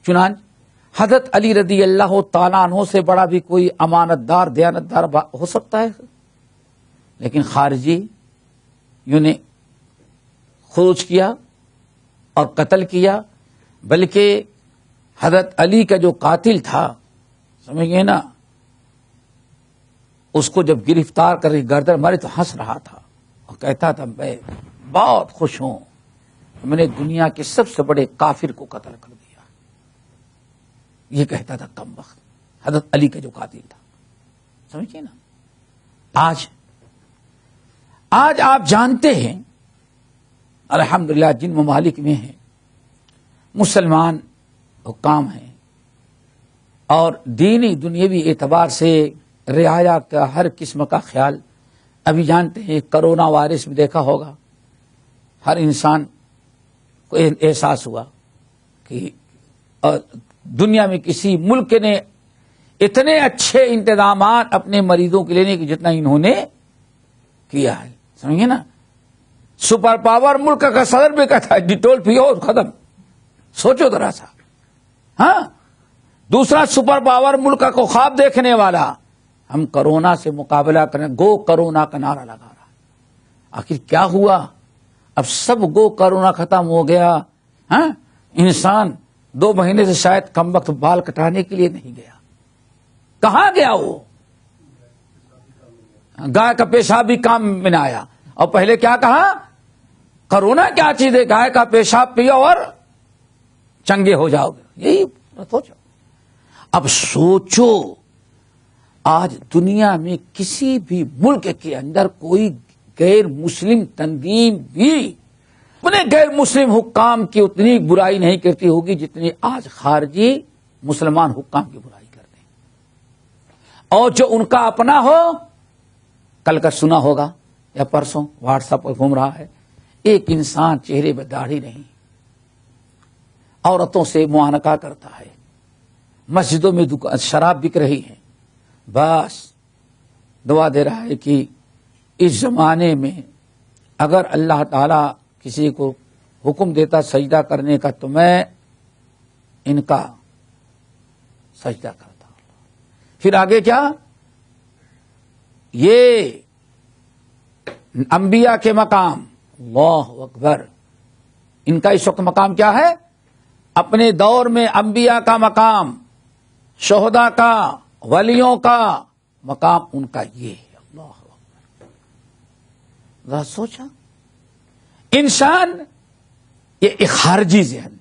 چنانچہ حضرت علی رضی اللہ تعالیٰ عنہ سے بڑا بھی کوئی امانت دار، دیانت دار ہو سکتا ہے، لیکن خارجی یوں نے خروج کیا اور قتل کیا. بلکہ حضرت علی کا جو قاتل تھا، سمجھ گئے نا، اس کو جب گرفتار کر کے گردن مارے تو ہنس رہا تھا اور کہتا تھا میں بہت خوش ہوں، میں نے دنیا کے سب سے بڑے کافر کو قتل کر دیا. یہ کہتا تھا کم وقت حضرت علی کا جو قاتل تھا. سمجھئے نا. آج آپ جانتے ہیں الحمدللہ جن ممالک میں ہیں مسلمان حکام ہیں اور دینی دنیاوی اعتبار سے رعایا کا ہر قسم کا خیال. ابھی جانتے ہیں کرونا وائرس میں دیکھا ہوگا، ہر انسان کو احساس ہوا کہ دنیا میں کسی ملک نے اتنے اچھے انتظامات اپنے مریضوں کے لینے کی جتنا انہوں نے کیا ہے. سمجھے نا. سپر پاور ملک کا صدر بھی کہتا ہے ڈیٹول پیو اور ختم. سوچو ذرا سا. ہاں، دوسرا سپر پاور ملک کو خواب دیکھنے والا ہم کرونا سے مقابلہ کریں، گو کرونا کا نعرہ لگا رہا. آخر کیا ہوا؟ اب سب گو کرونا ختم ہو گیا. ہاں، انسان 2 مہینے سے شاید کم وقت بال کٹانے کے لیے نہیں گیا. کہاں گیا وہ؟ گائے کا پیشاب بھی کام میں نہ آیا. اور پہلے کیا کہا؟ کرونا کیا چیز ہے؟ گائے کا پیشاب پیو اور چنگے ہو جاؤ گے. یہی سوچو. اب سوچو آج دنیا میں کسی بھی ملک کے اندر کوئی غیر مسلم تنظیم بھی اپنے غیر مسلم حکام کی اتنی برائی نہیں کرتی ہوگی جتنی آج خارجی مسلمان حکام کی برائی کرتے ہیں. اور جو ان کا اپنا ہو، کل کا سنا ہوگا یا پرسوں واٹس ایپ پر گھوم رہا ہے، ایک انسان چہرے پہ داڑھی نہیں، عورتوں سے معانقہ کرتا ہے، مسجدوں میں شراب بک رہی ہے. بس دعا دے رہا ہے کہ اس زمانے میں اگر اللہ تعالی کسی کو حکم دیتا سجدہ کرنے کا تو میں ان کا سجدہ کرتا. پھر آگے کیا؟ یہ انبیاء کے مقام، اللہ اکبر، ان کا اس وقت مقام کیا ہے؟ اپنے دور میں انبیاء کا مقام، شہداء کا، ولیوں کا مقام ان کا یہ ہے. اللہ اکبر. ذرا سوچا انسان، یہ ایک خارجی ذہن،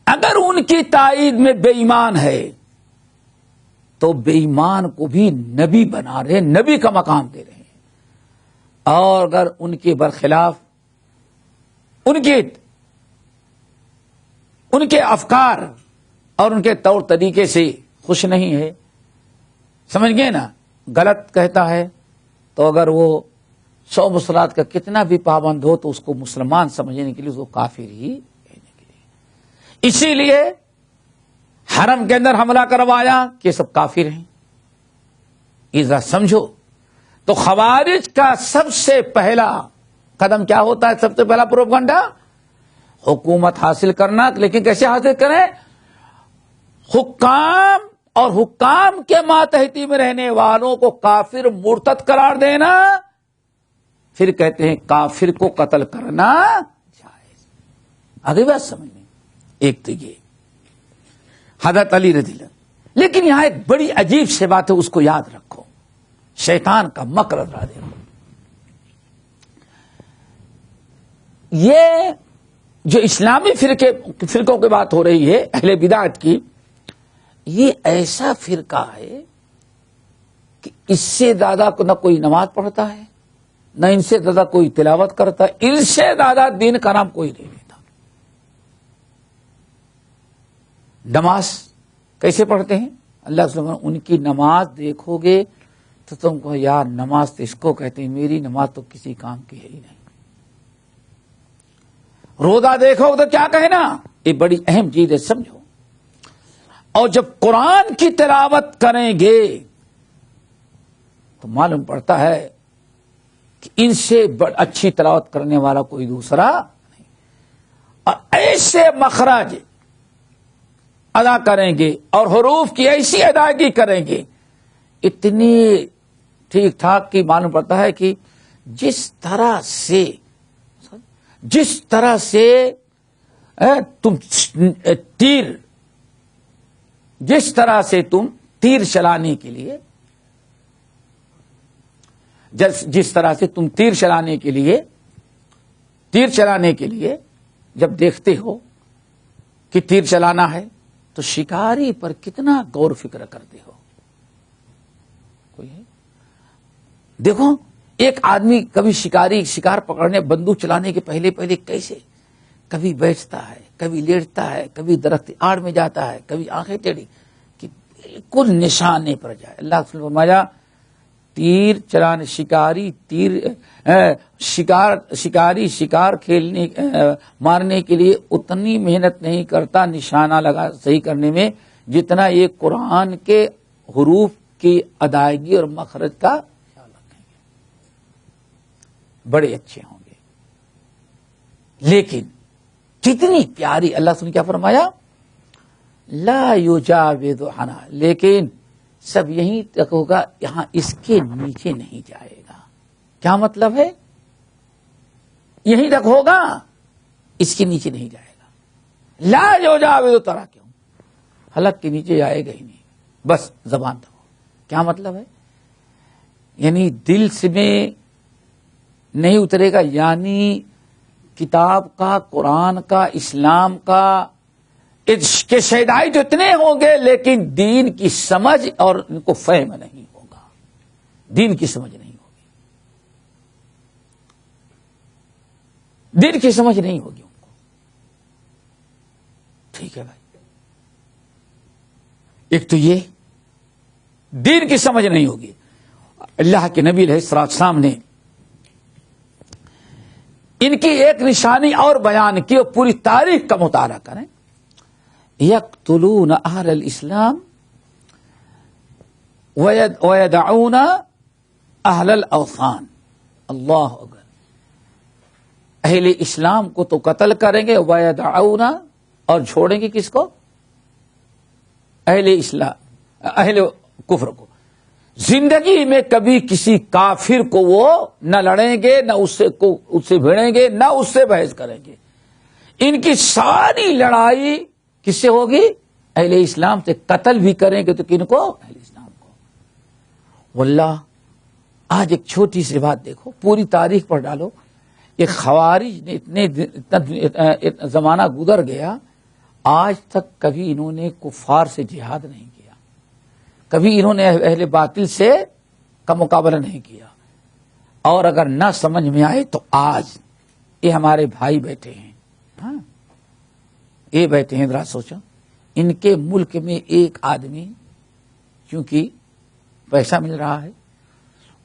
اگر ان کی تائید میں بے ایمان ہے تو بے ایمان کو بھی نبی بنا رہے، نبی کا مقام دے رہے ہیں. اور اگر ان کے برخلاف ان کے افکار اور ان کے طور طریقے سے خوش نہیں ہے، سمجھ گئے نا، غلط کہتا ہے تو اگر وہ 100 مسلات کا کتنا بھی پابند ہو تو اس کو مسلمان سمجھنے کے لیے اس کو کافر ہی کہنے کے لیے. اسی لیے حرم کے اندر حملہ کروایا کہ سب کافر ہیں. یہ ذرا سمجھو. تو خوارج کا سب سے پہلا قدم کیا ہوتا ہے؟ سب سے پہلا پروپیگنڈا حکومت حاصل کرنا. لیکن کیسے حاصل کریں؟ حکام اور حکام کے ماتحتی میں رہنے والوں کو کافر مرتد قرار دینا، پھر کہتے ہیں کافر کو قتل کرنا جائز. آگے بات سمجھ میں. ایک تو یہ حضرت علی رضی اللہ. لیکن یہاں ایک بڑی عجیب سی بات ہے، اس کو یاد رکھو. شیطان کا مکر ڈرا دے. یہ جو اسلامی فرقوں کی بات ہو رہی ہے، اہل بدعت کی، یہ ایسا فرقہ ہے کہ اس سے زیادہ نہ کوئی نماز پڑھتا ہے، نہ ان سے زیادہ کوئی تلاوت کرتا ہے، ان سے زیادہ دین کا نام کوئی نہیں لیتا. نماز کیسے پڑھتے ہیں؟ اللہ کے رسول ان کی نماز دیکھو گے تو تم کو یار نماز تو اس کو کہتے ہیں، میری نماز تو کسی کام کی ہے ہی نہیں. روزہ دیکھو تو کیا کہنا؟ یہ بڑی اہم چیز ہے، سمجھو. اور جب قرآن کی تلاوت کریں گے تو معلوم پڑتا ہے کہ ان سے اچھی تلاوت کرنے والا کوئی دوسرا نہیں. اور ایسے مخرج ادا کریں گے اور حروف کی ایسی ادائیگی کریں گے، اتنی ٹھیک ٹھاک کی معلوم پڑتا ہے کہ جس طرح سے تم تیر چلانے کے لیے تیر چلانے کے لیے جب دیکھتے ہو کہ تیر چلانا ہے تو شکاری پر کتنا غور فکر کرتے ہو. کوئی ہے؟ دیکھو ایک آدمی کبھی شکار پکڑنے بندوق چلانے کے پہلے کیسے کبھی بیٹھتا ہے، کبھی لیٹتا ہے، کبھی درخت آڑ میں جاتا ہے، کبھی آنکھیں ٹیڑھی کہ بالکل نشانے پر جائے. اللہ نے فرمایا تیر چلانے شکار کھیلنے مارنے کے لیے اتنی محنت نہیں کرتا نشانہ لگا صحیح کرنے میں جتنا یہ قرآن کے حروف کی ادائیگی اور مخرج کا خیال رکھیں گے. بڑے اچھے ہوں گے. لیکن کتنی پیاری اللہ سے نے کیا فرمایا؟ لا یجاوز حنا، لیکن سب یہیں تک ہوگا، یہاں اس کے نیچے نہیں جائے گا. کیا مطلب ہے؟ یہیں تک ہوگا، اس کے نیچے نہیں جائے گا. لا یجاوز طرح کیوں؟ حلق کے نیچے جائے گا ہی نہیں، بس زبان تک. کیا مطلب ہے؟ یعنی دل سے میں نہیں اترے گا، یعنی کتاب کا، قرآن کا، اسلام کا اس کے شہدائی تو اتنے ہوں گے، لیکن دین کی سمجھ اور ان کو فہم نہیں ہوگا، دین کی سمجھ نہیں ہوگی، دین کی سمجھ نہیں ہوگی ان کو. ٹھیک ہے بھائی، ایک تو یہ دین کی سمجھ نہیں ہوگی. اللہ کے نبی علیہ السلام نے ان کی ایک نشانی اور بیان کی، اور پوری تاریخ کا مطالعہ کریں. یقتلون اہل الاسلام ویدعون اہل الاوثان. اللہ اکبر. اہل اسلام کو تو قتل کریں گے، ویدعون اور چھوڑیں گے کس کو؟ اہل اسلام، اہل کفر کو. زندگی میں کبھی کسی کافر کو وہ نہ لڑیں گے، نہ اس سے بھیڑیں گے، نہ اس سے بحث کریں گے. ان کی ساری لڑائی کس سے ہوگی؟ اہل اسلام سے. قتل بھی کریں گے تو کن کو؟ اہل اسلام کو. واللہ آج ایک چھوٹی سی بات دیکھو، پوری تاریخ پر ڈالو. یہ خوارج نے اتنا زمانہ گزر گیا، آج تک کبھی انہوں نے کفار سے جہاد نہیں کیا، کبھی انہوں نے اہل باطل سے کا مقابلہ نہیں کیا. اور اگر نہ سمجھ میں آئے تو آج یہ ہمارے بھائی بیٹھے ہیں، ہاں یہ بیٹھے ہیں، ذرا سوچو ان کے ملک میں ایک آدمی کیونکہ پیسہ مل رہا ہے،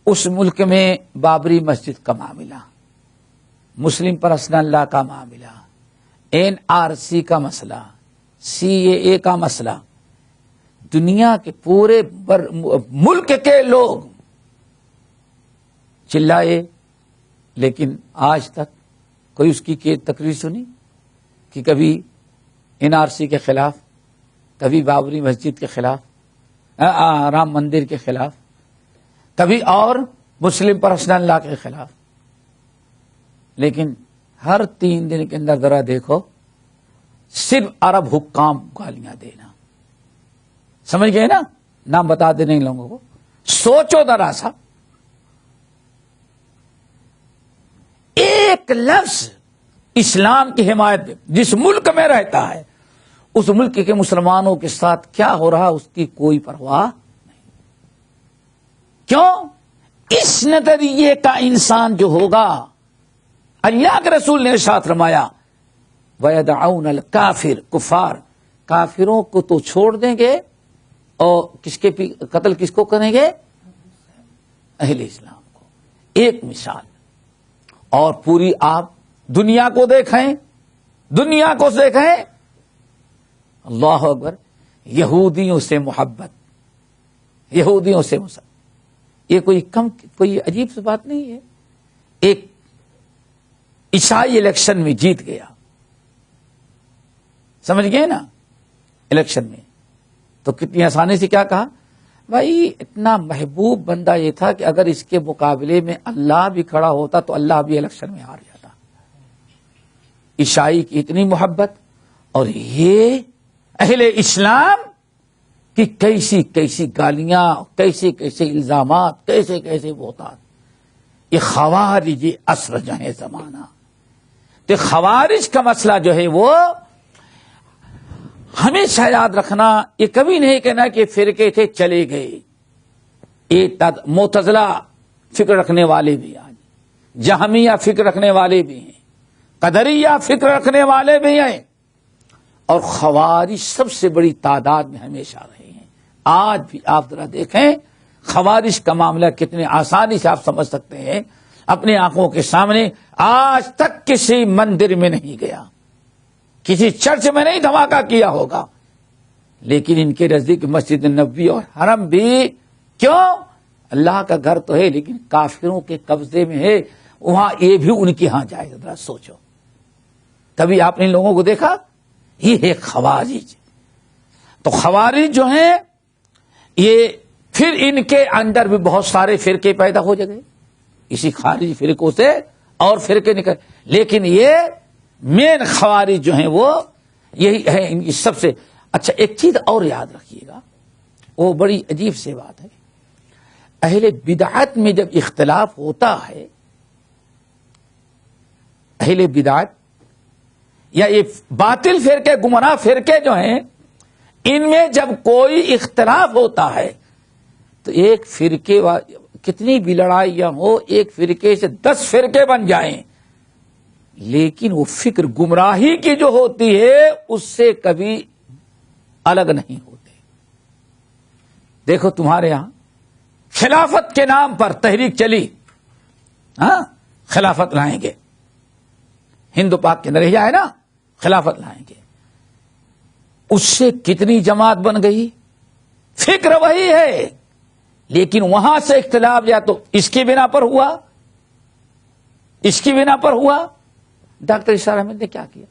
اس ملک میں بابری مسجد کا معاملہ، مسلم پرسنل لا کا معاملہ، NRC کا مسئلہ، CAA کا مسئلہ، دنیا کے پورے ملک کے لوگ چلائے، لیکن آج تک کوئی اس کی تقریر سنی کہ کبھی NRC کے خلاف، کبھی بابری مسجد کے خلاف، رام مندر کے خلاف، کبھی اور مسلم پرسنل لا کے خلاف. لیکن ہر 3 دن کے اندر ذرا دیکھو صرف عرب حکام گالیاں دینا. سمجھ گئے نا؟ نام بتا دینے ان لوگوں کو. سوچو ذرا سا، ایک لفظ اسلام کی حمایت میں جس ملک میں رہتا ہے، اس ملک کے مسلمانوں کے ساتھ کیا ہو رہا اس کی کوئی پرواہ نہیں. کیوں؟ اس نظریے کا انسان جو ہوگا، اللہ کے رسول نے ارشاد فرمایا وَيَدْعُونَ الْكَافِرَ، کفار کافروں کو تو چھوڑ دیں گے، اور کس کے قتل کس کو کریں گے؟ اہل اسلام کو. ایک مثال. اور پوری آپ دنیا کو دیکھیں، دنیا کو دیکھیں، اللہ اکبر، یہودیوں سے محبت، یہودیوں سے مسلمان، یہ کوئی عجیب سی بات نہیں ہے. ایک عیسائی الیکشن میں جیت گیا، سمجھ گئے نا؟ الیکشن میں تو کتنی آسانی سے کیا کہا؟ بھائی اتنا محبوب بندہ یہ تھا کہ اگر اس کے مقابلے میں اللہ بھی کھڑا ہوتا تو اللہ بھی الیکشن میں ہار جاتا. عیسائی کی اتنی محبت، اور یہ اہل اسلام کی کیسی کیسی گالیاں، کیسے کیسے الزامات، کیسے کیسے بہتان. یہ خوارج عصر جو ہے زمانہ، تو خوارج کا مسئلہ جو ہے وہ ہمیشہ یاد رکھنا. یہ کبھی نہیں کہنا کہ فرقے تھے چلے گئے. یہ معتزلہ فکر رکھنے والے بھی آج، جہمیہ فکر رکھنے والے بھی ہیں، قدریہ فکر رکھنے والے بھی ہیں، اور خوارج سب سے بڑی تعداد میں ہمیشہ رہے ہیں. آج بھی آپ ذرا دیکھیں خوارج کا معاملہ کتنے آسانی سے آپ سمجھ سکتے ہیں. اپنے آنکھوں کے سامنے آج تک کسی مندر میں نہیں گیا، کسی چرچ میں نہیں دھماکہ کیا ہوگا، لیکن ان کے نزدیک مسجد نبوی اور حرم بھی، کیوں؟ اللہ کا گھر تو ہے لیکن کافروں کے قبضے میں ہے، وہاں یہ بھی ان کے ہاں جائے. ذرا سوچو، کبھی آپ نے ان لوگوں کو دیکھا؟ یہ ہے خوارج. تو خوارج جو ہیں یہ پھر ان کے اندر بھی بہت سارے فرقے پیدا ہو جائے، اسی خارجی فرقوں سے اور فرقے نکل. لیکن یہ مین خوارج جو ہیں وہ یہی ہے ان کی سب سے. اچھا ایک چیز اور یاد رکھیے گا، وہ بڑی عجیب سی بات ہے. اہل بدعت میں جب اختلاف ہوتا ہے، اہل بدعت یا یہ باطل فرقے، گمراہ فرقے جو ہیں، ان میں جب کوئی اختلاف ہوتا ہے تو ایک فرقے کتنی بھی لڑائیاں ہو، ایک فرقے سے 10 فرقے بن جائیں، لیکن وہ فکر گمراہی کی جو ہوتی ہے اس سے کبھی الگ نہیں ہوتے۔ دیکھو تمہارے ہاں خلافت کے نام پر تحریک چلی، ہاں خلافت لائیں گے، ہند پاک کے اندر یہ ہے نا، خلافت لائیں گے، اس سے کتنی جماعت بن گئی، فکر وہی ہے، لیکن وہاں سے اختلاف یا تو اس کی بنا پر ہوا، اس کی بنا پر ہوا۔ ڈاکٹر اسرار احمد نے کیا کیا؟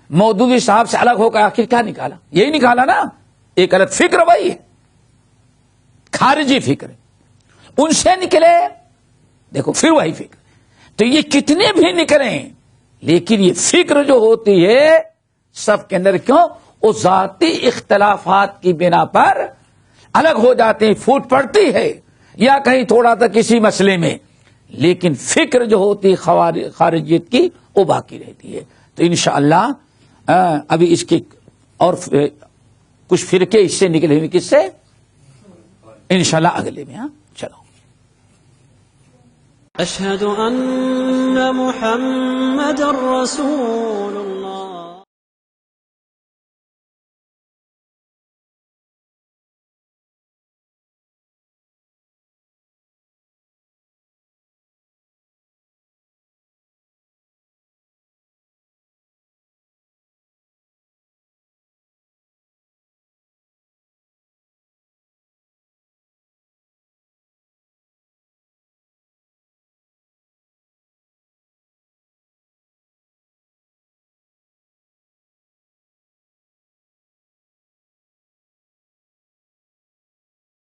مودودی صاحب سے الگ ہو کر آخر کیا نکالا؟ یہی نکالا نا، ایک الگ فکر وہی ہے، خارجی فکر، ان سے نکلے، دیکھو پھر وہی فکر۔ تو یہ کتنے بھی نکلیں، لیکن یہ فکر جو ہوتی ہے سب کے اندر، کیوں؟ وہ ذاتی اختلافات کی بنا پر الگ ہو جاتے ہیں، پھوٹ پڑتی ہے، یا کہیں تھوڑا سا کسی مسئلے میں، لیکن فکر جو ہوتی ہے خارجیت کی وہ باقی رہتی ہے۔ تو انشاءاللہ ابھی اس کی اور کچھ فرقے اس سے نکلے ہوئے، کس سے؟ انشاءاللہ اگلے میں۔ ہاں چلو۔ اشہد ان محمد رسول